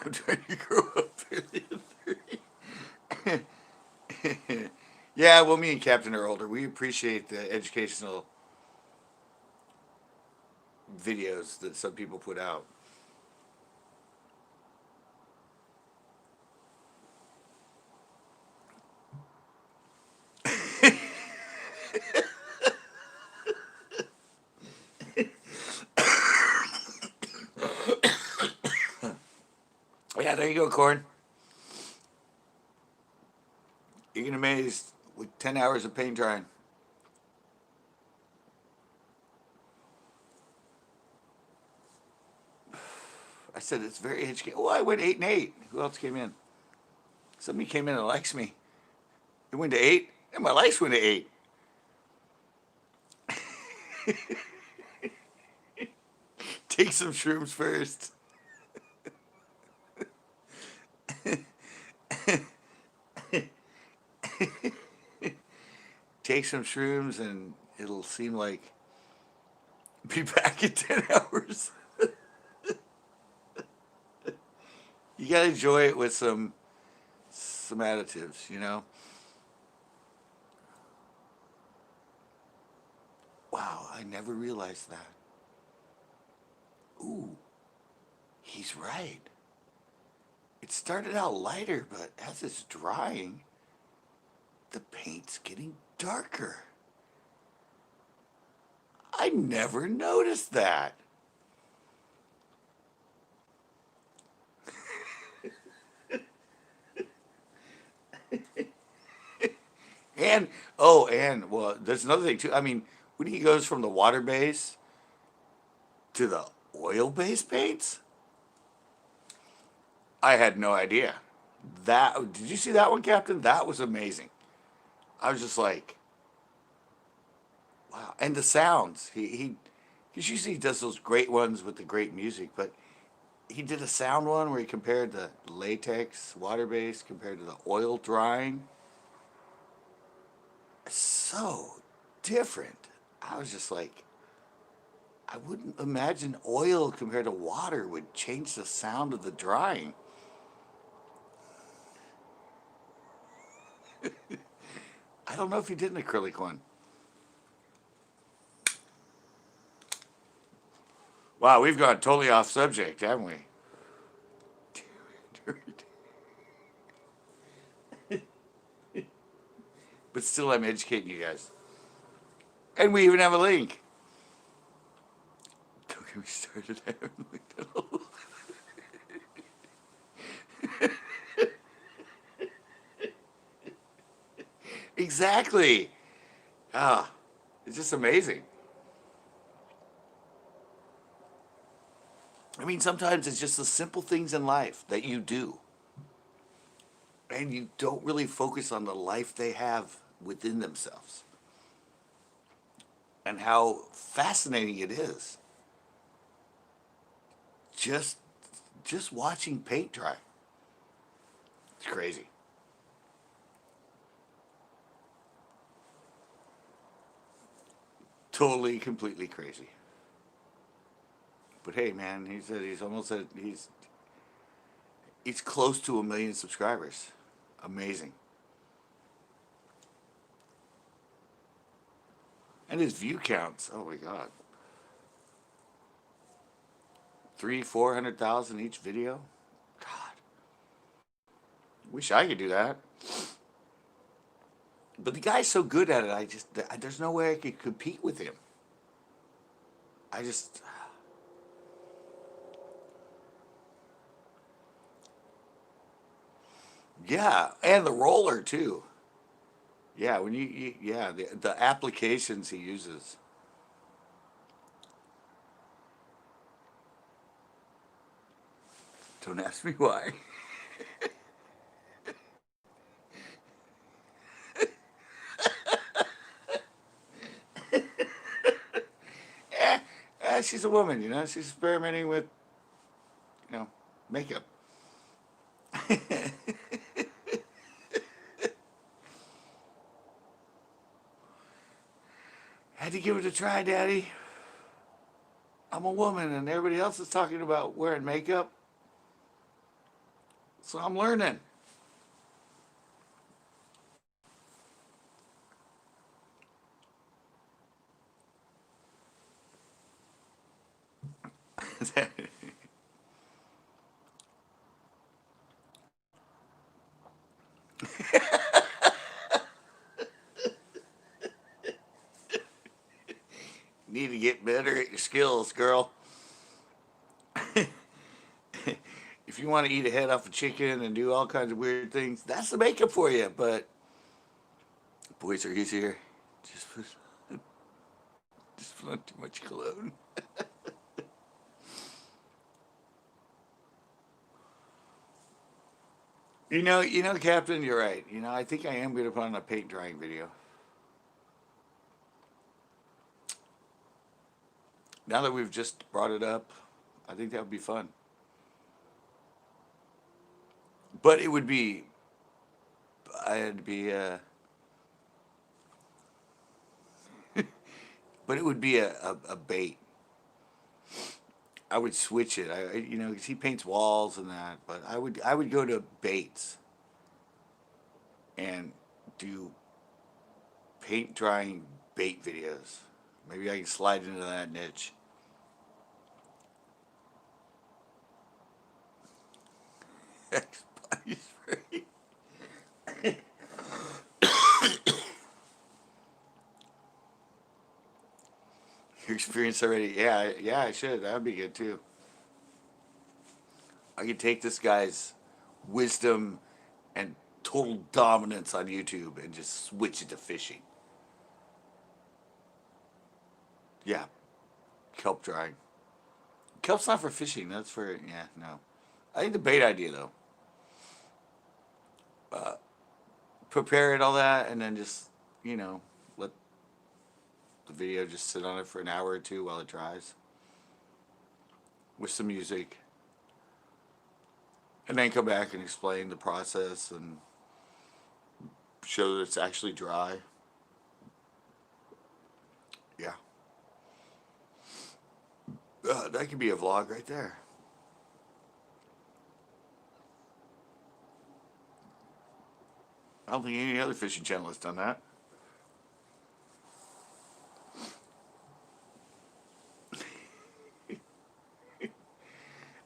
I'm trying to grow up fairly in 30. Yeah, well, me and Captain are older. We appreciate the educational videos that some people put out. Yeah, there you go, corn. You get amazed with 10 hours of paint drying. I said it's very educated. Oh, I went 8 and 8. Who else came in? Somebody came in and likes me. It went to 8, and my likes went to 8. Take some shrooms first. Take some shrooms, and it'll seem like be back in 10 hours. You gotta enjoy it with some additives, you know. Wow, I never realized that. Ooh, he's right. It started out lighter, but as it's drying, the paint's getting darker. I never noticed that. And oh, and well, there's another thing too. I mean, when he goes from the water base to the oil based paints, I had no idea. That did you see that one, Captain? That was amazing. I was just like, wow. And the sounds. Because usually he does those great ones with the great music, but he did a sound one where he compared the latex water base compared to the oil drying. So different. I was just like, I wouldn't imagine oil compared to water would change the sound of the drying. I don't know if he did an acrylic one. Wow, we've gone totally off subject, haven't we? But still, I'm educating you guys. And we even have a link. Don't get me started. I haven't linked at all. Exactly. Ah, it's just amazing. I mean, sometimes it's just the simple things in life that you do, and you don't really focus on the life they have within themselves and how fascinating it is. Just, just watching paint dry. It's crazy. Totally, completely crazy. But hey, man, he said he's almost at he's close to 1 million subscribers. Amazing. And his view counts. Oh my God. 400,000 each video. God, wish I could do that. But the guy's so good at it. There's no way I could compete with him. I just, yeah, and the roller too. Yeah, when yeah, the applications he uses. Don't ask me why. eh, she's a woman, you know. She's experimenting with, you know, makeup. Had to give it a try, Daddy. I'm a woman, and everybody else is talking about wearing makeup, so I'm learning. Need to get better at your skills, girl. If you want to eat a head off a chicken and do all kinds of weird things, that's the makeup for you. But boys are easier. Just put, just put on too much cologne. Captain, you're right. I think I am going to put on a paint drying video. Now that we've just brought it up, I think that would be fun. But it would be, I'd be, but it would be a bait. I would switch it. 'cause he paints walls and that, but I would go to baits and do paint drying bait videos. Maybe I can slide into that niche. Body spray. Your experience already? Yeah, yeah, I should. That would be good too. I could take this guy's wisdom and total dominance on YouTube and just switch it to fishing. Yeah, kelp drying. Kelp's not for fishing. That's for, yeah, no. I think the bait idea though. Uh, Prepare it, all that, and then just, let the video just sit on it for an hour or two while it dries with some music. And then come back and explain the process and show that it's actually dry. Yeah. That could be a vlog right there. I don't think any other fishing channel has done that.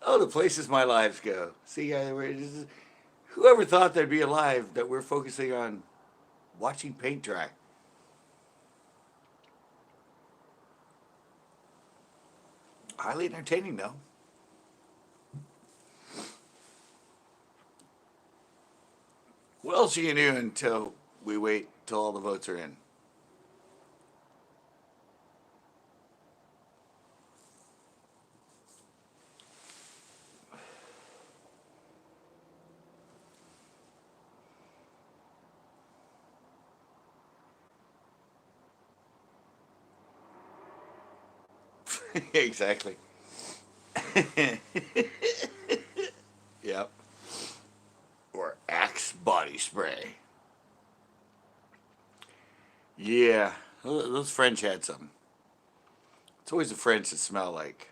Oh, the places my lives go. See, whoever thought there'd be a live that we're focusing on watching paint dry? Highly entertaining, though. What else are you gonna do until we wait till all the votes are in? Exactly. Yep. Or Axe body spray. Yeah, those French had some. It's always the French that smell like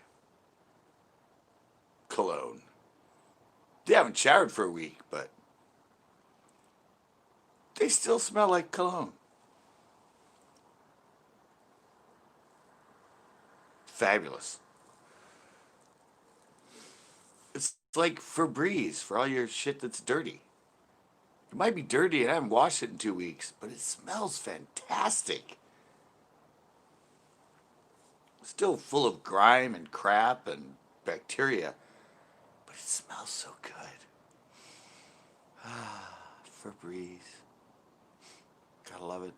cologne. They haven't showered for a week, but they still smell like cologne. Fabulous. It's like Febreze for all your shit that's dirty. It might be dirty and I haven't washed it in 2 weeks, but it smells fantastic. It's still full of grime and crap and bacteria, but it smells so good. Ah, Febreze. Gotta love it.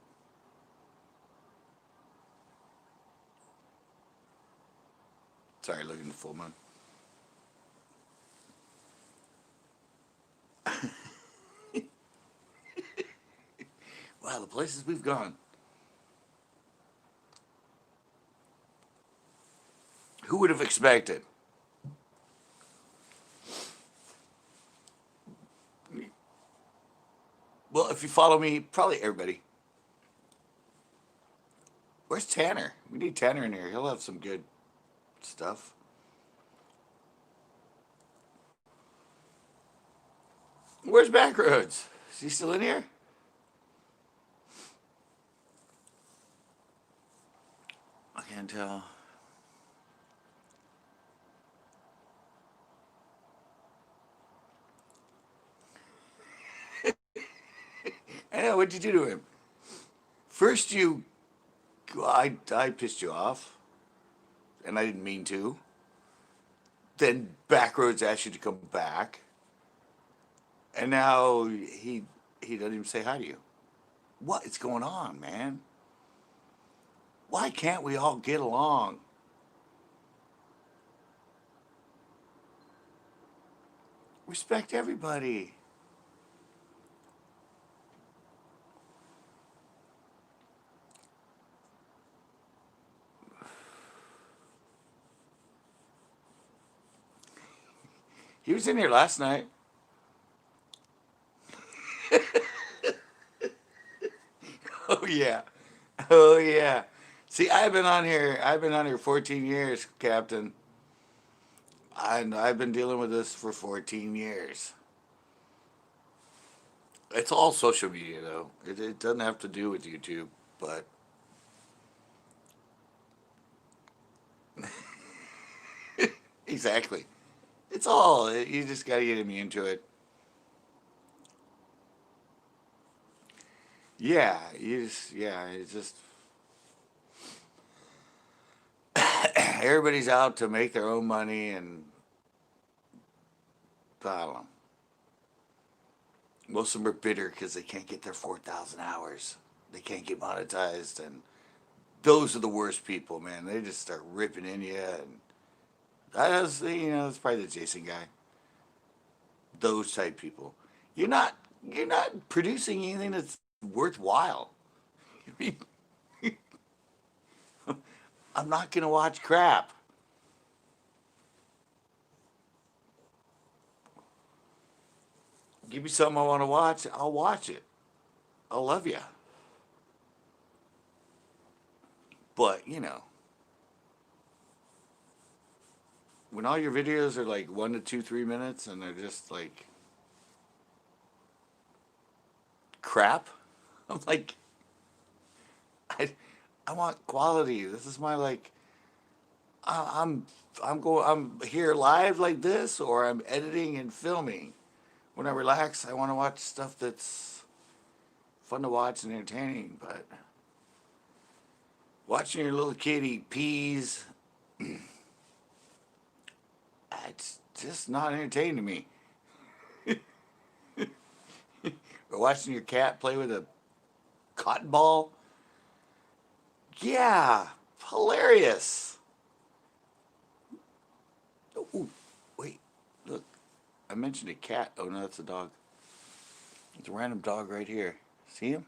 Sorry, looking at the full moon. Wow, the places we've gone. Who would have expected? Well, if you follow me, probably everybody. Where's Tanner? We need Tanner in here. He'll have some good stuff. Where's Backroads? Is he still in here? I can't tell. I know, what'd you do to him? First I pissed you off, and I didn't mean to. Then Backroads asked you to come back, and now he doesn't even say hi to you. What is going on, man? Why can't we all get along? Respect everybody. He was in here last night. Oh yeah. Oh yeah. See, I've been on here. I've been on here 14 years, Captain. And I've been dealing with this for 14 years. It's all social media, though. It doesn't have to do with YouTube, but exactly. It's all. You just got to get immune to it. Yeah, it's just everybody's out to make their own money, and I don't know. Most of them are bitter because they can't get their 4,000 hours. They can't get monetized, and those are the worst people, man. They just start ripping in you, and that's probably the Jason guy. Those type people. You're not you're not producing anything that's worthwhile. I mean, I'm not gonna watch crap. Give me something I want to watch, I'll watch it. I love you. But when all your videos are like 1 to 2, 3 minutes, and they're just like crap, I'm like, I, I want quality. This is my like, I'm I'm here live like this, or I'm editing and filming. When I relax, I want to watch stuff that's fun to watch and entertaining. But watching your little kitty peas, it's just not entertaining to me. Or watching your cat play with a cotton ball, yeah, hilarious. Oh, wait, look, I mentioned a cat. Oh no, that's a dog. It's a random dog right here. See him?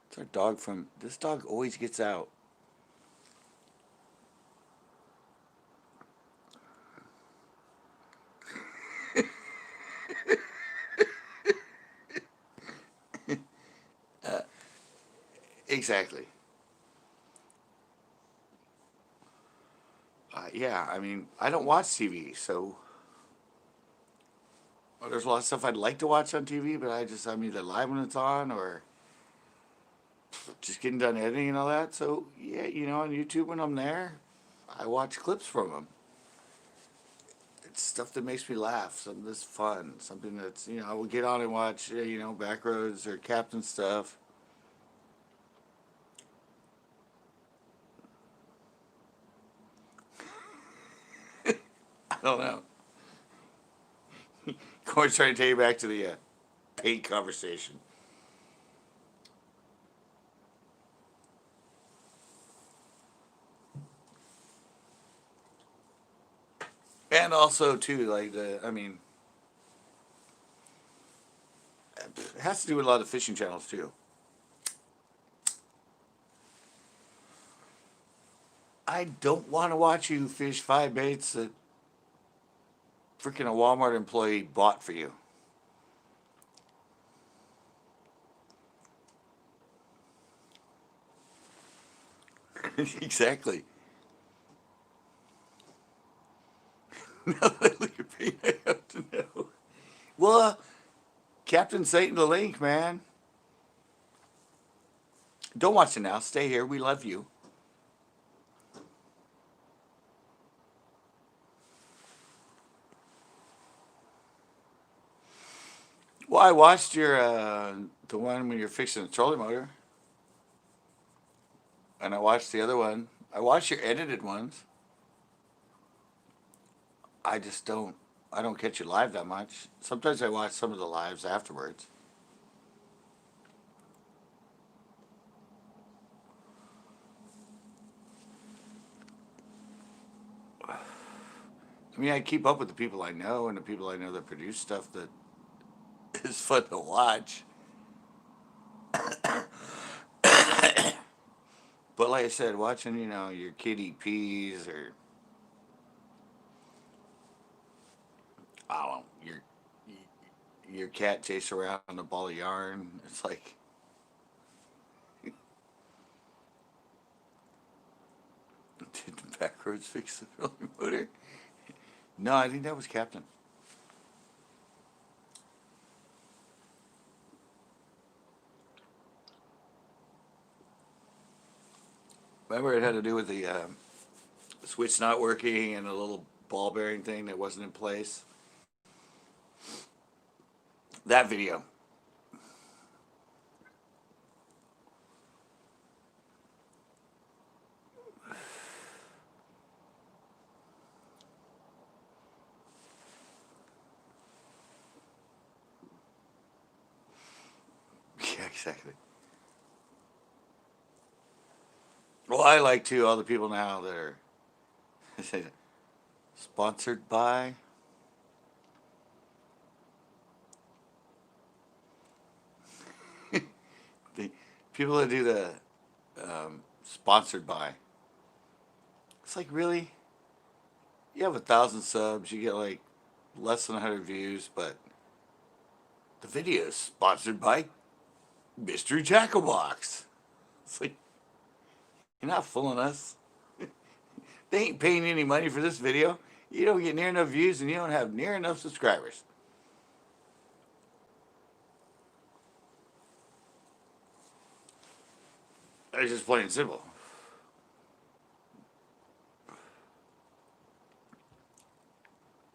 It's our dog from. This dog always gets out. Exactly. Yeah, I mean, I don't watch TV, so there's a lot of stuff I'd like to watch on TV, but I'm either live when it's on or just getting done editing and all that. So yeah, on YouTube when I'm there, I watch clips from them. It's stuff that makes me laugh, something that's fun, something that's I will get on and watch Backroads or Captain stuff. I don't know. Corey's trying to take you back to the paint conversation. And also too, like I mean, it has to do with a lot of fishing channels too. I don't want to watch you fish 5 baits that freaking a Walmart employee bought for you. Exactly. Now that I look at me, I have to know. Well, Captain Satan the Link, man. Don't watch it now. Stay here. We love you. Well, I watched your the one when you're fixing the trolling motor, and I watched the other one. I watched your edited ones. I just don't. I don't catch it live that much. Sometimes I watch some of the lives afterwards. I mean, I keep up with the people I know and the people I know that produce stuff that is fun to watch. But like I said, watching your kid eat peas or I don't know your cat chase around a ball of yarn. It's like, did the back roads fix the rolling motor? No, I think that was Captain. Remember, it had to do with the switch not working and a little ball bearing thing that wasn't in place. That video. Yeah, exactly. Well, I like too all the people now that are sponsored by. The people that do the sponsored by. It's like, really? You have 1,000 subs, you get like less than 100 views, but the video is sponsored by Mr. Jackalbox. It's like, you're not fooling us. They ain't paying any money for this video. You don't get near enough views and you don't have near enough subscribers. It's just plain and simple.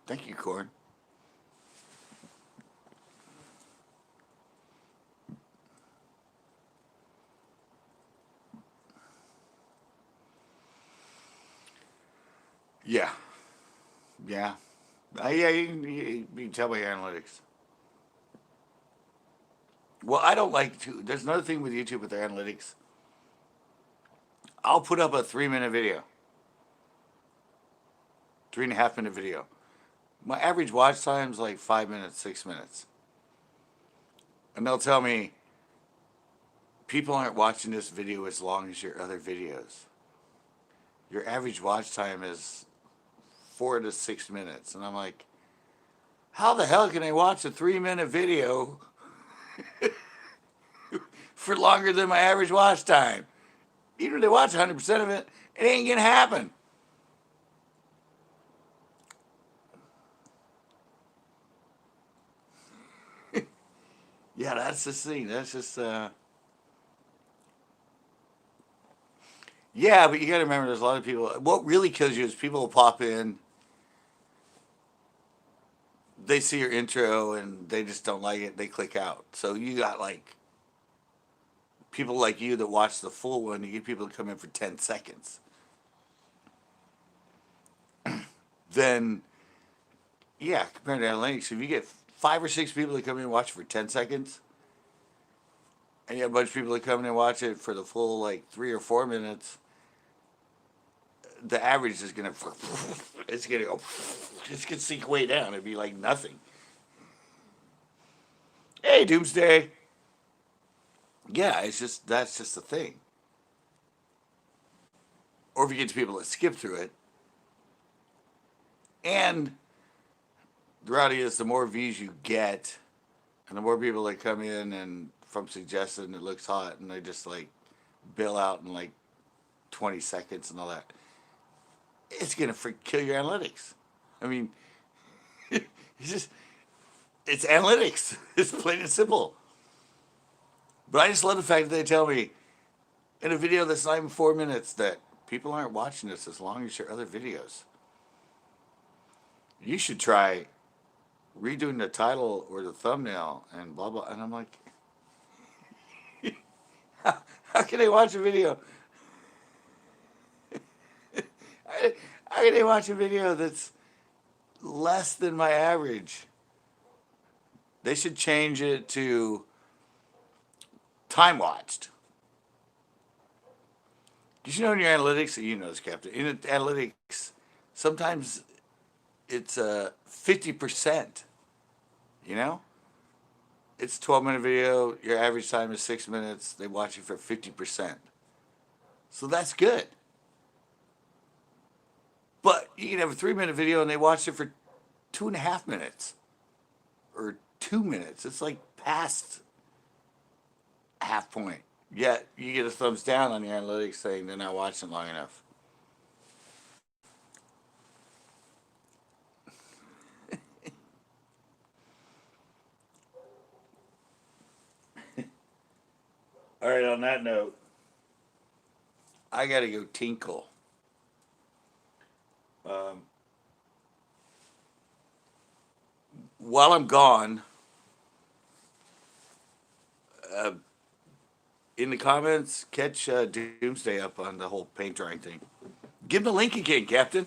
Thank you, Corn. Yeah. Yeah. Yeah, you can tell by your analytics. Well, I don't like to. There's another thing with YouTube with their analytics. I'll put up a 3 minute video, 3.5 minute video. My average watch time is like 5 minutes, 6 minutes. And they'll tell me people aren't watching this video as long as your other videos. Your average watch time is 4 to 6 minutes. And I'm like, how the hell can I watch a 3 minute video for longer than my average watch time? Even if they watch 100% of it, it ain't gonna happen. Yeah, that's the thing. That's just yeah, but you got to remember, there's a lot of people. What really kills you is people will pop in, they see your intro, and they just don't like it. They click out. So you got like people like you that watch the full one. You get people to come in for 10 seconds. Then yeah, compared to analytics, if you get 5 or 6 people that come in and watch for 10 seconds, and you have a bunch of people that come in and watch it for the full like 3 or 4 minutes, the average is gonna it's gonna go it's gonna sink way down. It'd be like nothing. Hey, Doomsday. Yeah, it's just that's just the thing. Or if you get to people that skip through it, and the reality is, the more views you get, and the more people that come in and from suggested and it looks hot, and they just like bill out in like 20 seconds and all that, it's gonna kill your analytics. I mean, it's just it's analytics. It's plain and simple. But I just love the fact that they tell me in a video that's not even 4 minutes that people aren't watching this as long as your other videos. You should try redoing the title or the thumbnail and blah blah. And I'm like, how can they watch a video? How can they watch a video that's less than my average. They should change it to time watched. Did you know in your analytics, you know this, Captain, in analytics, sometimes it's 50%, you know? It's a 12-minute video, your average time is 6 minutes, they watch it for 50%. So that's good. But you can have a 3-minute video and they watch it for 2.5 minutes or 2 minutes. It's like past half point. Yet you get a thumbs down on your analytics saying they're not watching long enough. All right, on that note, I got to go tinkle. Um, while I'm gone, uh, in the comments, catch Doomsday up on the whole paint drying thing. Give him the link again, Captain.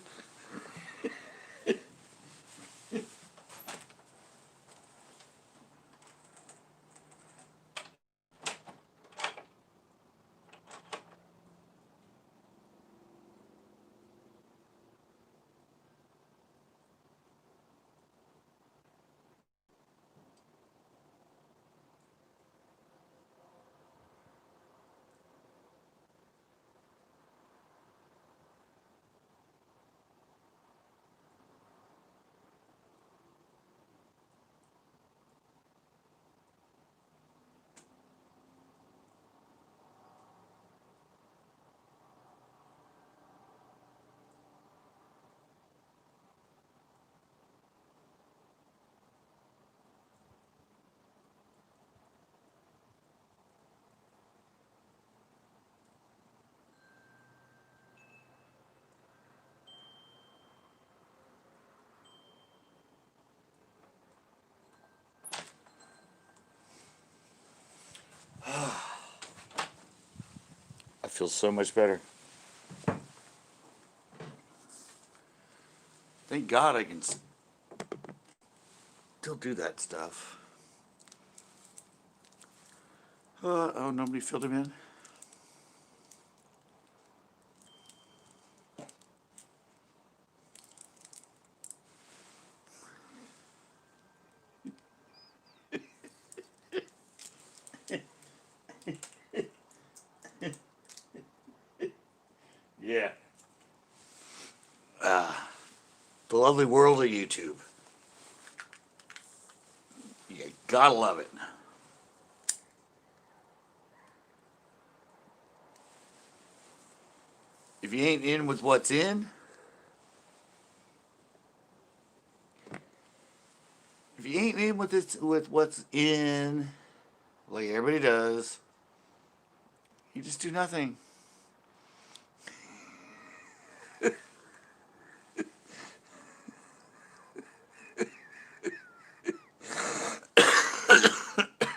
I feel so much better. Thank God I can still do that stuff. Oh, nobody filled him in? Yeah. The lovely world of YouTube. You gotta love it. If you ain't in with what's in, if you ain't in with this, with what's in, like everybody does, you just do nothing.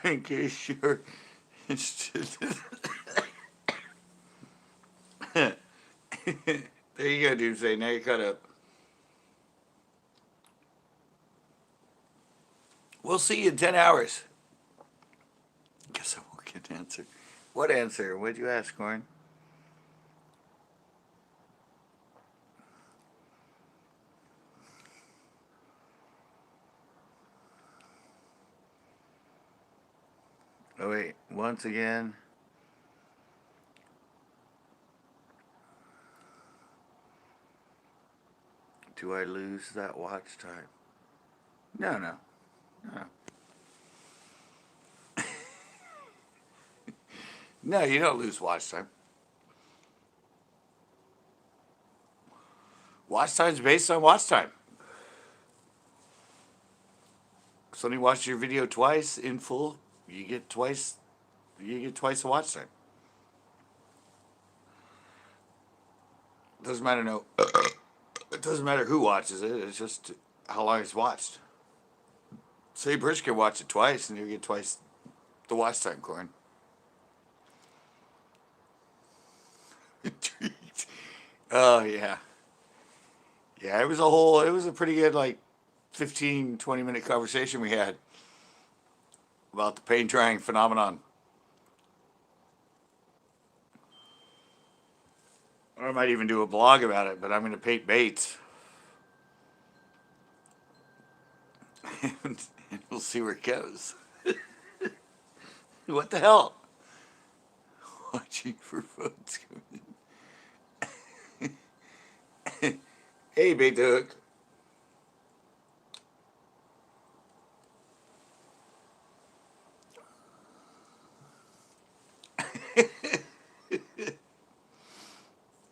In case you're interested. There you go, Doomsday. Now you're caught up. We'll see you in 10 hours. Guess I won't get an answer. What answer? What'd you ask, Corn? Oh, wait. Once again. Do I lose that watch time? No, no. No. No, you don't lose watch time. Watch time is based on watch time. Somebody watched your video twice in full, you get twice. You get twice the watch time. Doesn't matter. No, it doesn't matter who watches it. It's just how long it's watched. Say Bridge can watch it twice, and you get twice the watch time, Corn. Intrigued. Oh yeah, yeah. It was a pretty good like 15, 20-minute conversation we had about the paint drying phenomenon. Or I might even do a blog about it, but I'm going to paint baits. And we'll see where it goes. What the hell? Watching for phones coming in. Hey, bait the hook.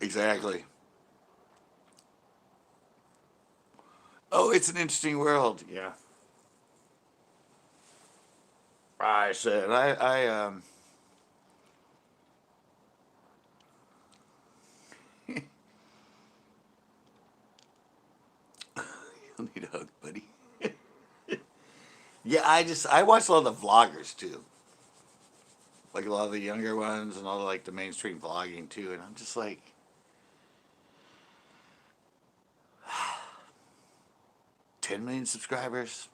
Exactly. Oh, it's an interesting world. Yeah. I said, you'll need a hug, buddy. Yeah, I watch a lot of the vloggers too. Like a lot of the younger ones and all the, like the mainstream vlogging too. And I'm just like, 10 million subscribers,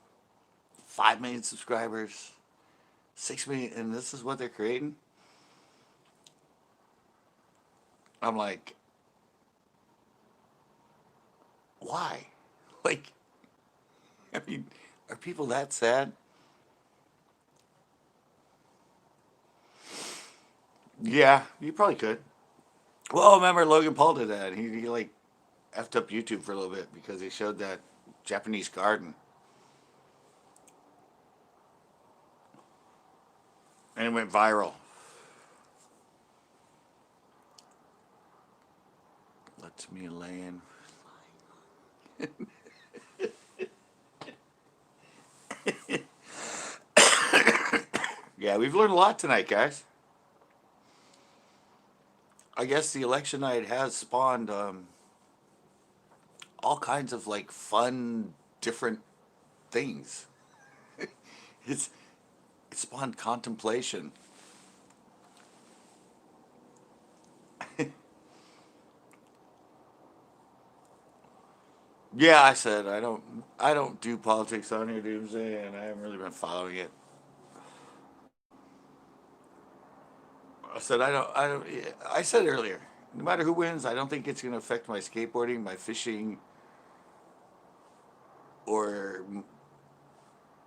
5 million subscribers, 6 million, and this is what they're creating. I'm like, why? Like, I mean, are people that sad? Yeah, you probably could. Well, remember Logan Paul did that. He like effed up YouTube for a little bit because he showed that Japanese garden, and it went viral. Lets me land. Yeah, we've learned a lot tonight, guys. I guess the election night has spawned all kinds of like fun, different things. It's it spawned contemplation. Yeah, I said I don't do politics on here, Doomsday, and I haven't really been following it. I said I don't. Yeah, I said earlier, no matter who wins, I don't think it's going to affect my skateboarding, my fishing, or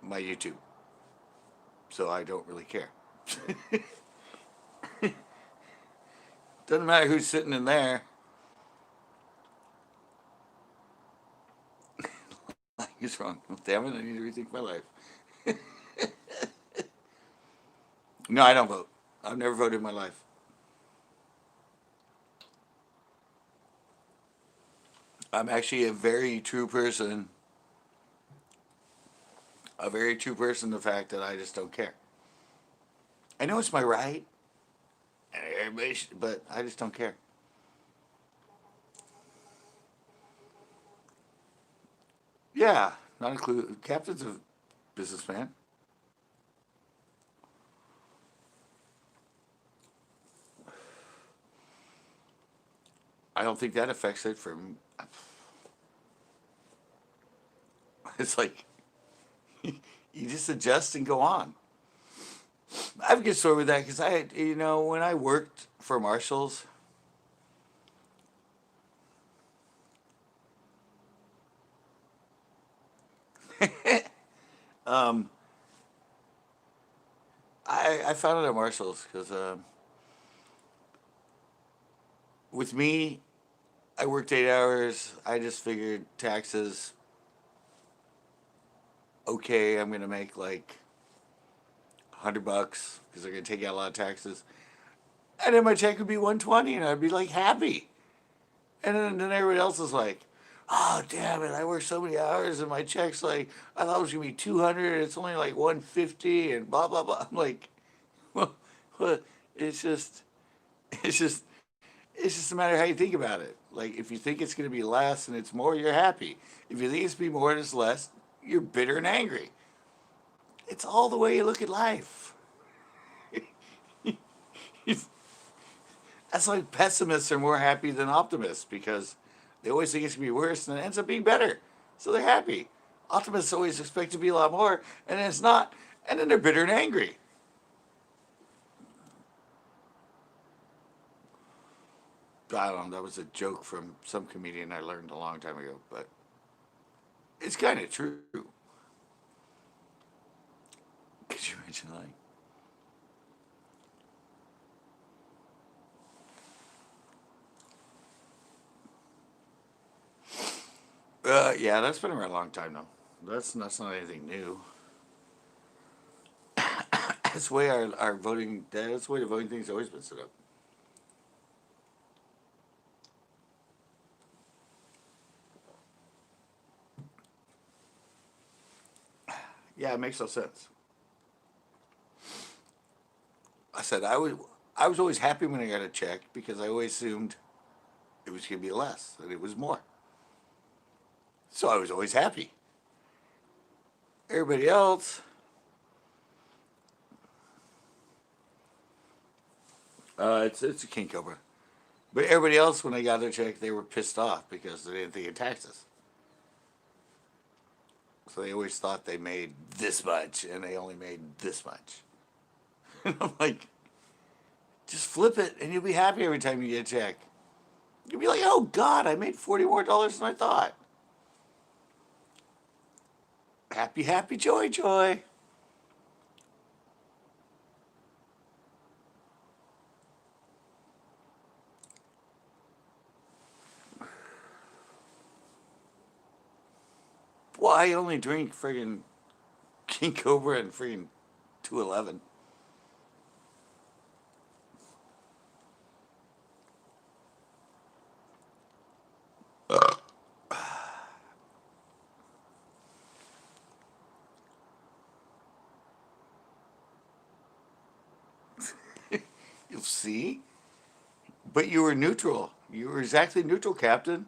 my YouTube. So I don't really care. Doesn't matter who's sitting in there. He's wrong. Well, damn it! I need to rethink my life. No, I don't vote. I've never voted in my life. I'm actually a very true person. The fact that I just don't care. I know it's my right, and but I just don't care. Yeah, not included. Captain's a businessman. I don't think that affects it. From it's like you just adjust and go on. I have a good story with that because when I worked for Marshalls, um, I found it at Marshalls because with me, I worked 8 hours. I just figured taxes. Okay, I'm gonna make like $100 because they're gonna take out a lot of taxes, and then my check would be 120, and I'd be like happy. And then everybody else is like, "Oh damn it! I worked so many hours, and my check's like I thought it was gonna be 200. It's only like 150, and blah blah blah." I'm like, well, well it's just, it's just, it's just a matter of how you think about it. Like if you think it's gonna be less and it's more, you're happy. If you think it's gonna be more and it's less, you're bitter and angry. It's all the way you look at life. That's why pessimists are more happy than optimists because they always think it's gonna be worse and it ends up being better. So they're happy. Optimists always expect to be a lot more, and then it's not, and then they're bitter and angry. I don't know. That was a joke from some comedian I learned a long time ago, but it's kind of true. Could you imagine, like, yeah, that's been around a long time though. That's not anything new. That's the way our voting. That's the way the voting thing's always been set up. Yeah, it makes no sense. I said I was always happy when I got a check because I always assumed it was going to be less and it was more. So I was always happy. Everybody else, it's a king cobra. But everybody else, when they got their check, they were pissed off because they didn't think of taxes. So they always thought they made this much and they only made this much. And I'm like, just flip it and you'll be happy every time you get a check. You'll be like, oh God, I made $40 more than I thought. Happy, happy, joy, joy. Well, I only drink friggin' King Cobra and friggin' 211. You'll see. But you were neutral. You were exactly neutral, Captain.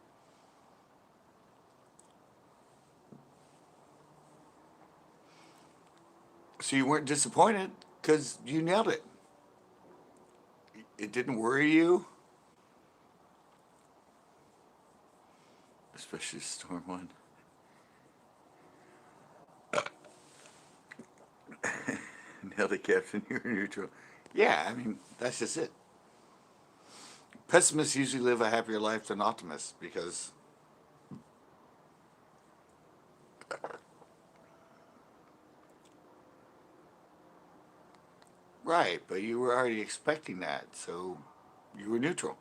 So you weren't disappointed because you nailed it. It didn't worry you, especially Storm One. Nailed it, Captain. You were neutral. Yeah, I mean, that's just it. Pessimists usually live a happier life than optimists because, right, but you were already expecting that, so you were neutral.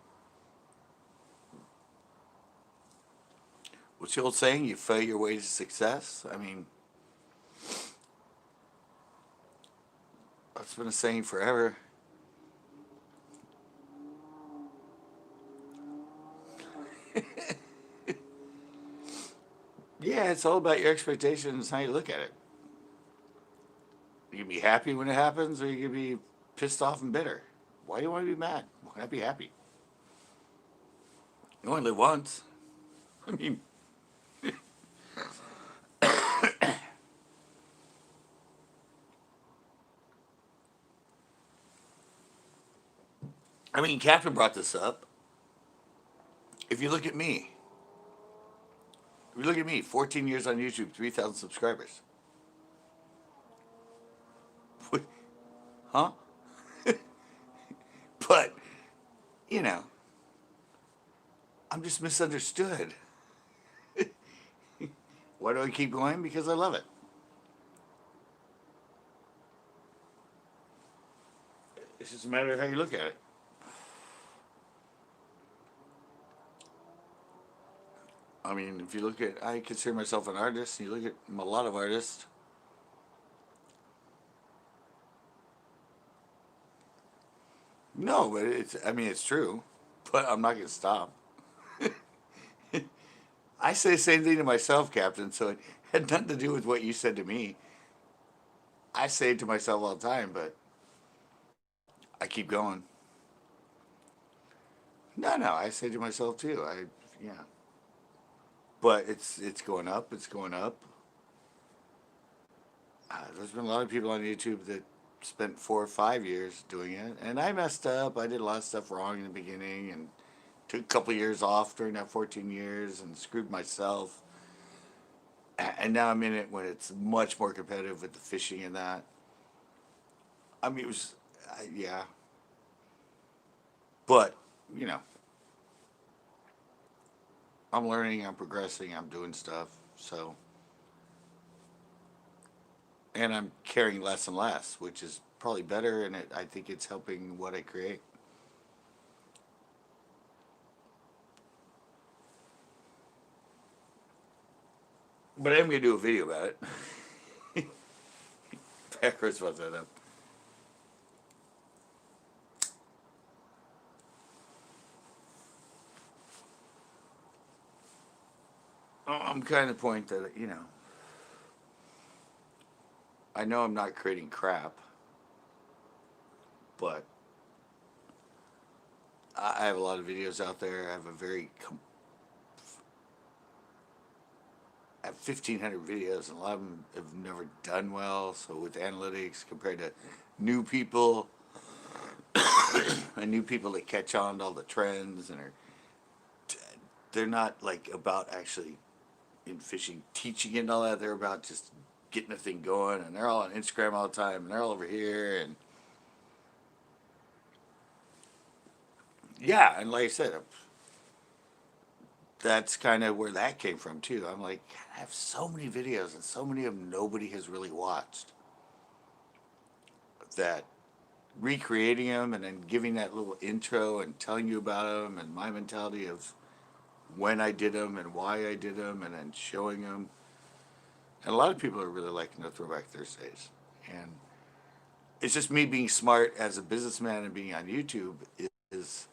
What's the old saying? You fail your way to success? I mean, that's been a saying forever. Yeah, it's all about your expectations, how you look at it. You can be happy when it happens, or you can be pissed off and bitter. Why do you want to be mad? Why not be happy? You only live once. I mean, Captain brought this up. If you look at me, if you look at me, 14 years on YouTube, 3,000 subscribers. Huh? But, you know, I'm just misunderstood. Why do I keep going? Because I love it. It's just a matter of how you look at it. I mean, if you look at, I consider myself an artist. You look at a lot of artists. No, but it's true. But I'm not going to stop. I say the same thing to myself, Captain, so it had nothing to do with what you said to me. I say it to myself all the time, but I keep going. No, no, I say to myself too. Yeah. But it's going up, it's going up. There's been a lot of people on YouTube that spent 4 or 5 years doing it, and I messed up. I did a lot of stuff wrong in the beginning, and took a couple years off during that 14 years, and screwed myself. And now I'm in it when it's much more competitive with the fishing and that. I mean, it was, yeah, but you know, I'm learning, I'm progressing, I'm doing stuff. So, and I'm caring less and less, which is probably better, and I think it's helping what I create. But I am gonna do a video about it. Backwards about that up. I'm kind of the point that I know I'm not creating crap, but I have a lot of videos out there. I have I have 1,500 videos, and a lot of them have never done well. So with analytics compared to new people, and new people that catch on to all the trends and they're not like about actually in fishing teaching it and all that. They're about just getting the thing going, and they're all on Instagram all the time, and they're all over here, and yeah, and like I said, that's kind of where that came from too. I'm like, I have so many videos, and so many of them nobody has really watched. That recreating them and then giving that little intro and telling you about them and my mentality of when I did them and why I did them, and then showing them. And a lot of people are really liking the Throwback Thursdays. And it's just me being smart as a businessman and being on YouTube is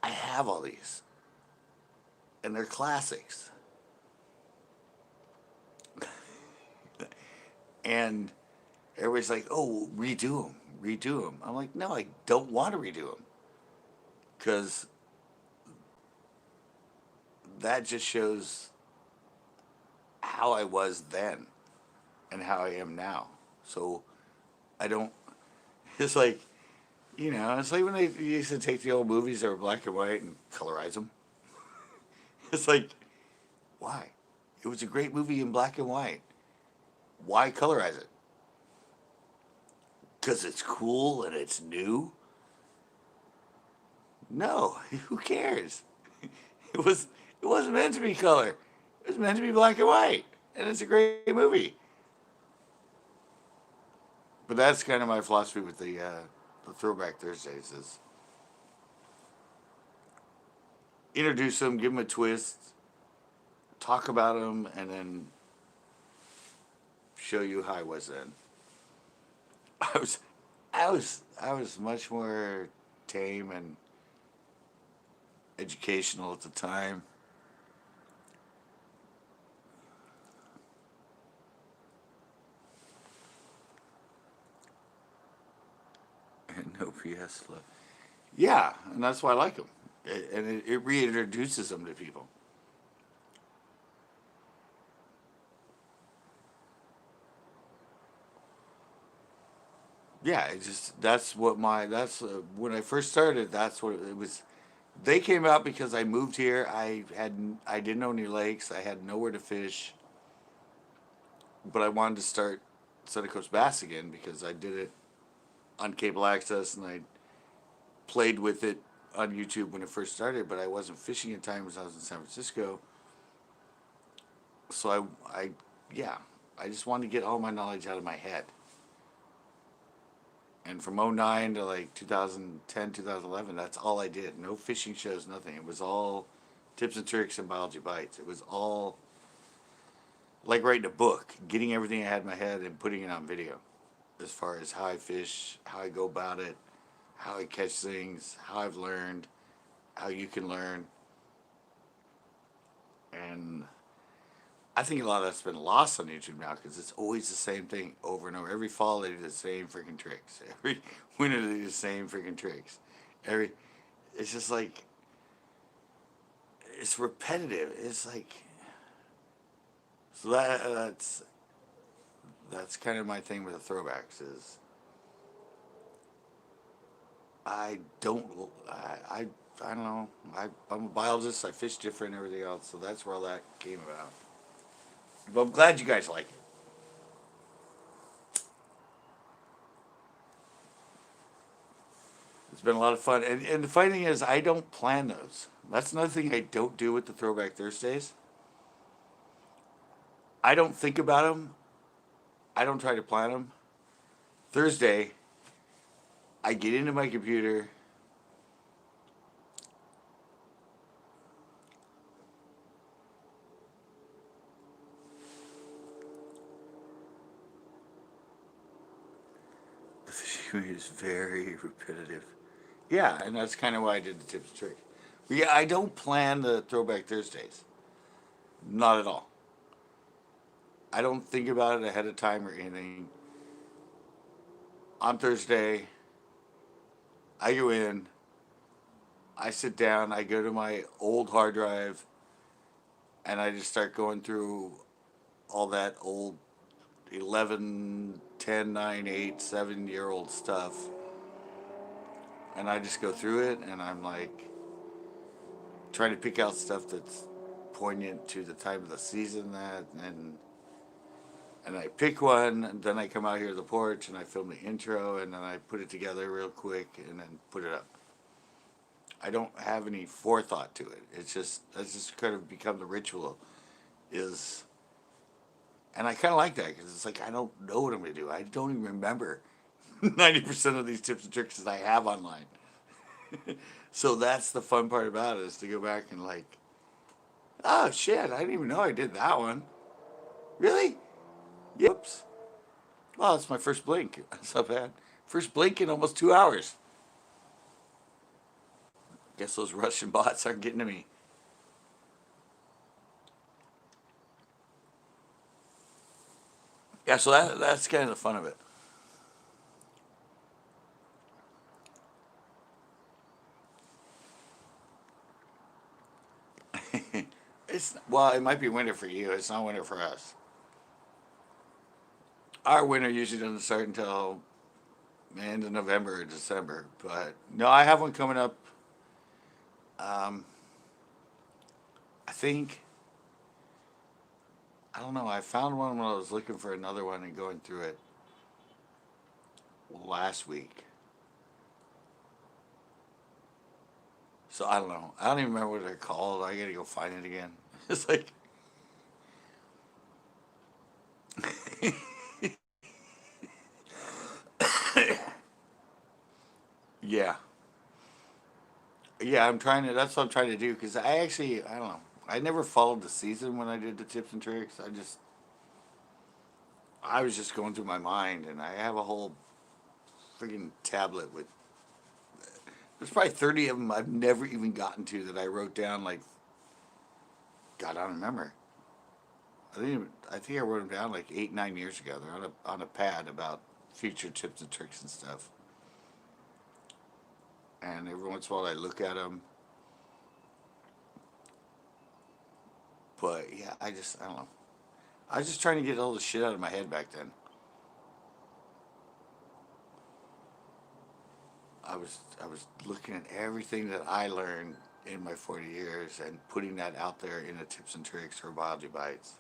I have all these, and they're classics. And everybody's like, "Oh, redo them, redo them." I'm like, "No, I don't want to redo them because that just shows how I was then and how I am now." So I don't. It's like it's like when they used to take the old movies that were black and white and colorize them. It's like, why? It was a great movie in black and white. Why colorize it? Because it's cool and it's new? No, who cares? It was it wasn't meant to be color. It was meant to be black and white, and it's a great movie. But that's kind of my philosophy with the Throwback Thursdays is introduce them, give them a twist, talk about them, and then show you how I was then. I was, I was much more tame and educational at the time. And no PS flow. Yeah, and that's why I like them. And it reintroduces them to people. Yeah, it just that's when I first started. That's what it was. They came out because I moved here. I didn't own any lakes. I had nowhere to fish, but I wanted to start Sunny Coast Bass again because I did it on cable access and I played with it on YouTube when it first started. But I wasn't fishing in time because I was in San Francisco. So yeah, I just wanted to get all my knowledge out of my head. And from '09 to like 2010, 2011, that's all I did. No fishing shows, nothing. It was all tips and tricks and biology bites. It was all like writing a book, getting everything I had in my head and putting it on video. As far as how I fish, how I go about it, how I catch things, how I've learned, how you can learn. And I think a lot of that's been lost on YouTube now because it's always the same thing over and over. Every fall they do the same freaking tricks. Every winter they do the same freaking tricks. Every it's just like it's repetitive. It's like so that's kind of my thing with the throwbacks is I don't I don't know I'm a biologist. I fish different and everything else. So that's where all that came about. But I'm glad you guys like it. It's been a lot of fun. And the funny thing is, I don't plan those. That's another thing I don't do with the Throwback Thursdays. I don't think about them. I don't try to plan them. Thursday, I get into my computer. The fishing is very repetitive. Yeah, and that's kind of why I did the tips and tricks. But yeah, I don't plan the Throwback Thursdays. Not at all. I don't think about it ahead of time or anything. On Thursday, I go in, I sit down, I go to my old hard drive, and I just start going through all that old 11, 10, 9, 8, 7 year old stuff. And I just go through it, and I'm like trying to pick out stuff that's poignant to the time of the season that, and I pick one, and then I come out here to the porch and I film the intro, and then I put it together real quick and then put it up. I don't have any forethought to it. That's just kind of become the ritual. Is And I kind of like that because it's like I don't know what I'm gonna do. I don't even remember 90% of these tips and tricks that I have online. So that's the fun part about it, is to go back and like, oh shit, I didn't even know I did that one. Really? Yep. Well, it's my first blink. That's not bad. First blink in almost 2 hours. Guess those Russian bots aren't getting to me. Yeah, so that's kind of the fun of it. It's well, it might be winter for you. It's not winter for us. Our winter usually doesn't start until end of November or December. But no, I have one coming up. Um, I think I don't know. I found one when I was looking for another one and going through it last week. So I don't know. I don't even remember what they're called. I gotta go find it again. It's like, yeah, yeah. I'm trying to. That's what I'm trying to do because I don't know. I never followed the season when I did the tips and tricks. I was just going through my mind, and I have a whole freaking tablet with. There's probably 30 of them I've never even gotten to that I wrote down. Like, God, I don't remember. I think I wrote them down like 8, 9 years ago. They're on a pad about future tips and tricks and stuff. And every once in a while I look at them. But yeah, I don't know. I was just trying to get all the shit out of my head back then. I was looking at everything that I learned in my 40 years and putting that out there in the tips and tricks or biology bites.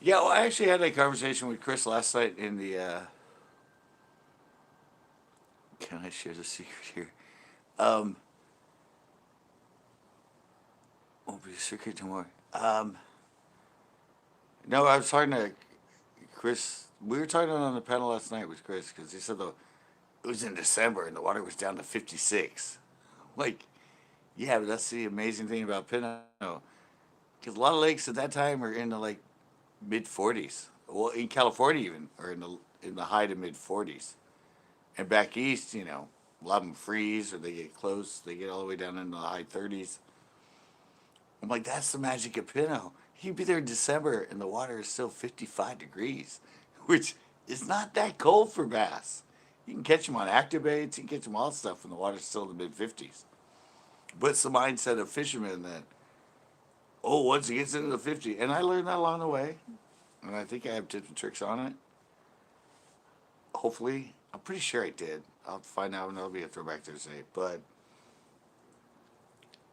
Yeah, well, I actually had a conversation with Chris last night in the. Can I share the secret here? Um, won't be a secret tomorrow. No, I was talking to Chris. We were talking on the panel last night with Chris because he said it was in December and the water was down to 56. Like, yeah, but that's the amazing thing about Pinot. Because a lot of lakes at that time are in the like mid 40s. Well, in California even, or in the high to mid 40s. And back east, a lot of them freeze or they get close. They get all the way down into the high 30s. I'm like, that's the magic of Pinot. You can be there in December and the water is still 55 degrees, which is not that cold for bass. You can catch them on activates, you can catch them all stuff when the water's still in the mid 50s. But it's the mindset of fishermen that, oh, once it gets into the 50, and I learned that along the way, and I think I have tips and tricks on it. Hopefully, I'm pretty sure I did. I'll find out, and that'll be a throwback Thursday. But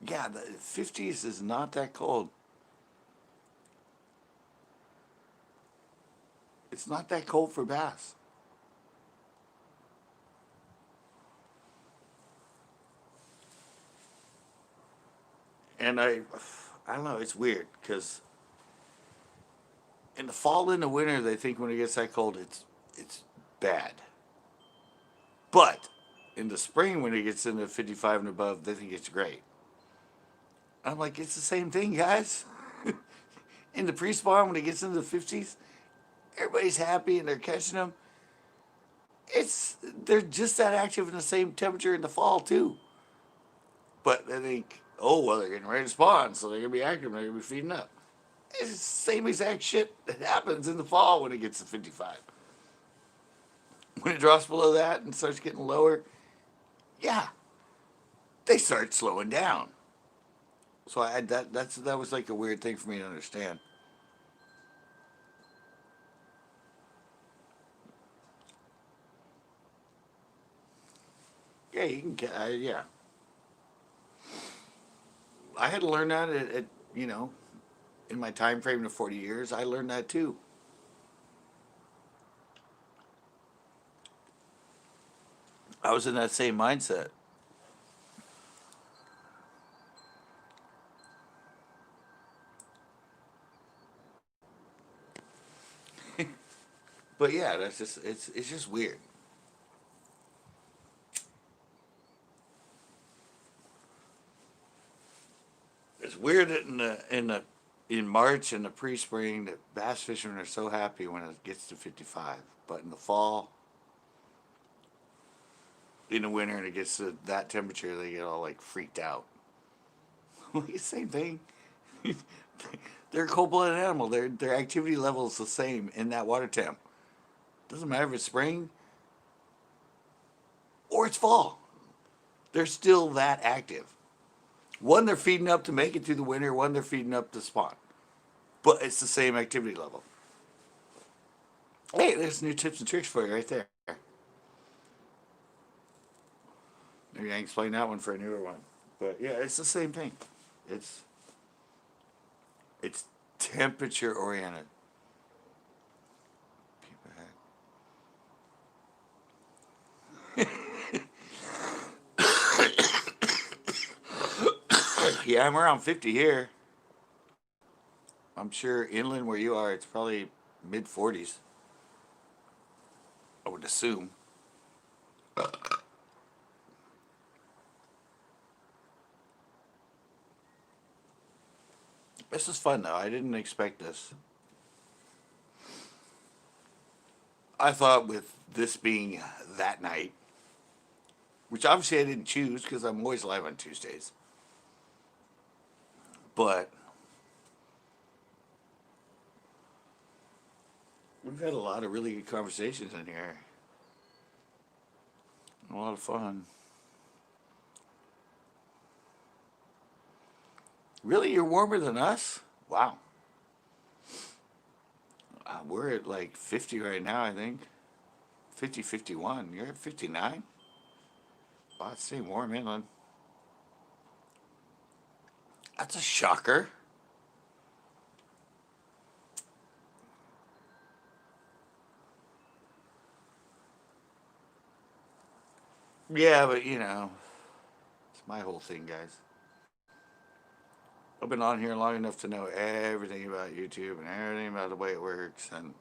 yeah, the 50s is not that cold. It's not that cold for bass. And I don't know. It's weird because in the fall and the winter, they think when it gets that cold, it's bad. But in the spring, when it gets into 55 and above, they think it's great. I'm like, it's the same thing, guys. In the pre-spawn, when it gets into the 50s, everybody's happy and they're catching them. They're just that active in the same temperature in the fall too. But they think, oh well, they're getting ready to spawn, so they're gonna be active. They're gonna be feeding up. It's the same exact shit that happens in the fall when it gets to 55. When it drops below that and starts getting lower, yeah, they start slowing down. So that was like a weird thing for me to understand. Yeah, you can get. Yeah, I had to learn that at you know in my time frame of 40 years. I learned that too. I was in that same mindset. But yeah, that's just it's just weird. It's weird that in March and the pre-spring that bass fishermen are so happy when it gets to 55, but in the fall, in the winter, and it gets to that temperature, they get all like freaked out. Same thing. They're a cold-blooded animal. Their activity level is the same in that water temp. Doesn't matter if it's spring or it's fall. They're still that active. One, they're feeding up to make it through the winter. One, they're feeding up to spawn. But it's the same activity level. Hey, there's new tips and tricks for you right there. Maybe I can explain that one for a newer one. But yeah, it's the same thing. It's it's temperature oriented. Yeah, I'm around 50 here. I'm sure inland where you are, it's probably mid 40s. I would assume. This is fun though. I didn't expect this. I thought with this being that night, which obviously I didn't choose because I'm always live on Tuesdays, but we've had a lot of really good conversations in here. A lot of fun. Really, you're warmer than us? Wow. We're at like 50 right now, I think. 50, 51. You're at 59? Wow, it's staying warm inland. That's a shocker. Yeah, but it's my whole thing, guys. I've been on here long enough to know everything about YouTube and everything about the way it works, and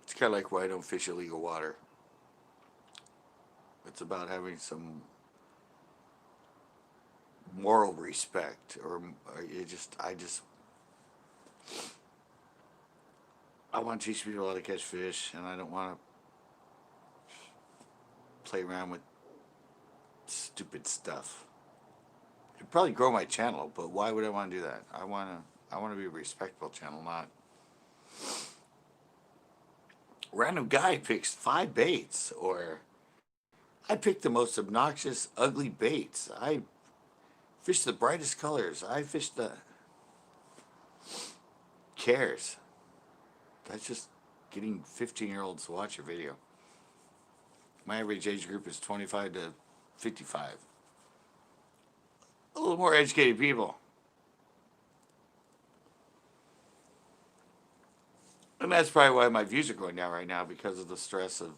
it's kind of like why I don't fish illegal water. It's about having some moral respect, or I want to teach people how to catch fish, and I don't want to play around with stupid stuff. It'd probably grow my channel, but why would I want to do that? I want to be a respectful channel, not random guy picks 5 baits, or I pick the most obnoxious, ugly baits. I fish the brightest colors. I fish the cares. That's just getting 15-year-olds to watch your video. My average age group is 25 to 55. A little more educated people. And that's probably why my views are going down right now, because of the stress of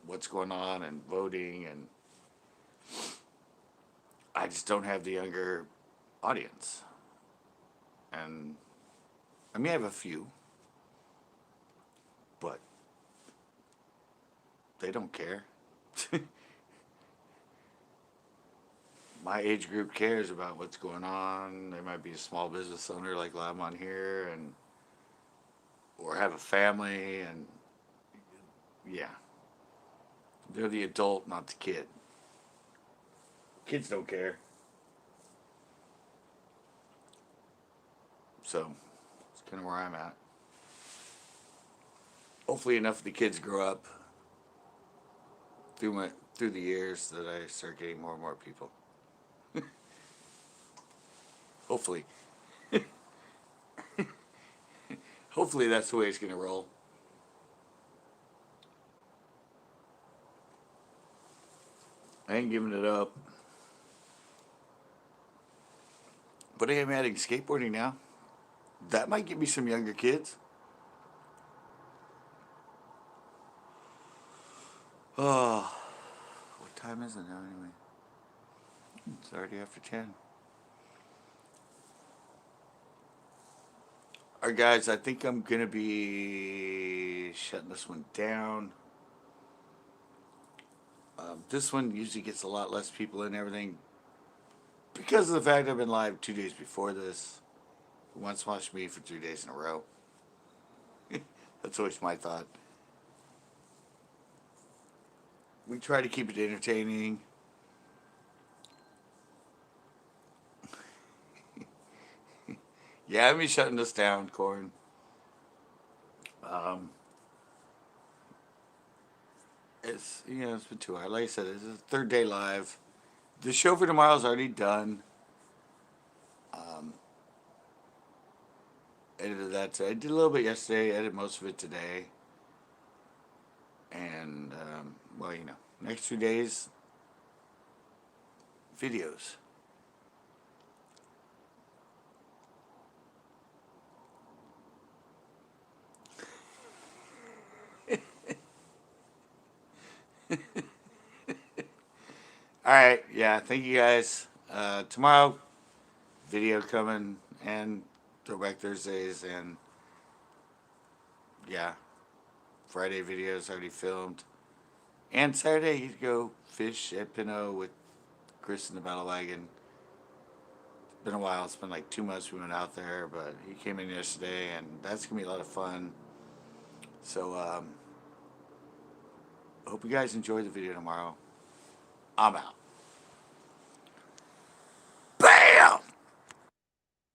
what's going on and voting, and I just don't have the younger audience. And I mean, I have a few, but they don't care. My age group cares about what's going on. They might be a small business owner like I'm on here, and or have a family, and yeah, they're the adult, not the kid. Kids don't care. So it's kind of where I'm at. Hopefully enough of the kids grow up through the years that I start getting more and more people. Hopefully. Hopefully that's the way it's going to roll. I ain't giving it up. But I am adding skateboarding now. That might get me some younger kids. Oh, what time is it now anyway? It's already after 10. Alright guys, I think I'm going to be shutting this one down. This one usually gets a lot less people and everything, because of the fact I've been live 2 days before this. Who wants to watch me for 3 days in a row? That's always my thought. We try to keep it entertaining. Yeah, I'm be shutting this down, Corn. It's it's been 2 hours. Like I said, it's the third day live. The show for tomorrow is already done. Edited that today. I did a little bit yesterday. Edited most of it today. And well, next 2 days, videos. All right, yeah. Thank you guys. Tomorrow, video coming, and Throwback Thursdays, and yeah, Friday videos already filmed, and Saturday you go fish at Pinot with Chris in the Battle Wagon. It's been a while. It's been like 2 months we went out there, but he came in yesterday, and that's gonna be a lot of fun. So I hope you guys enjoy the video tomorrow. I'm out.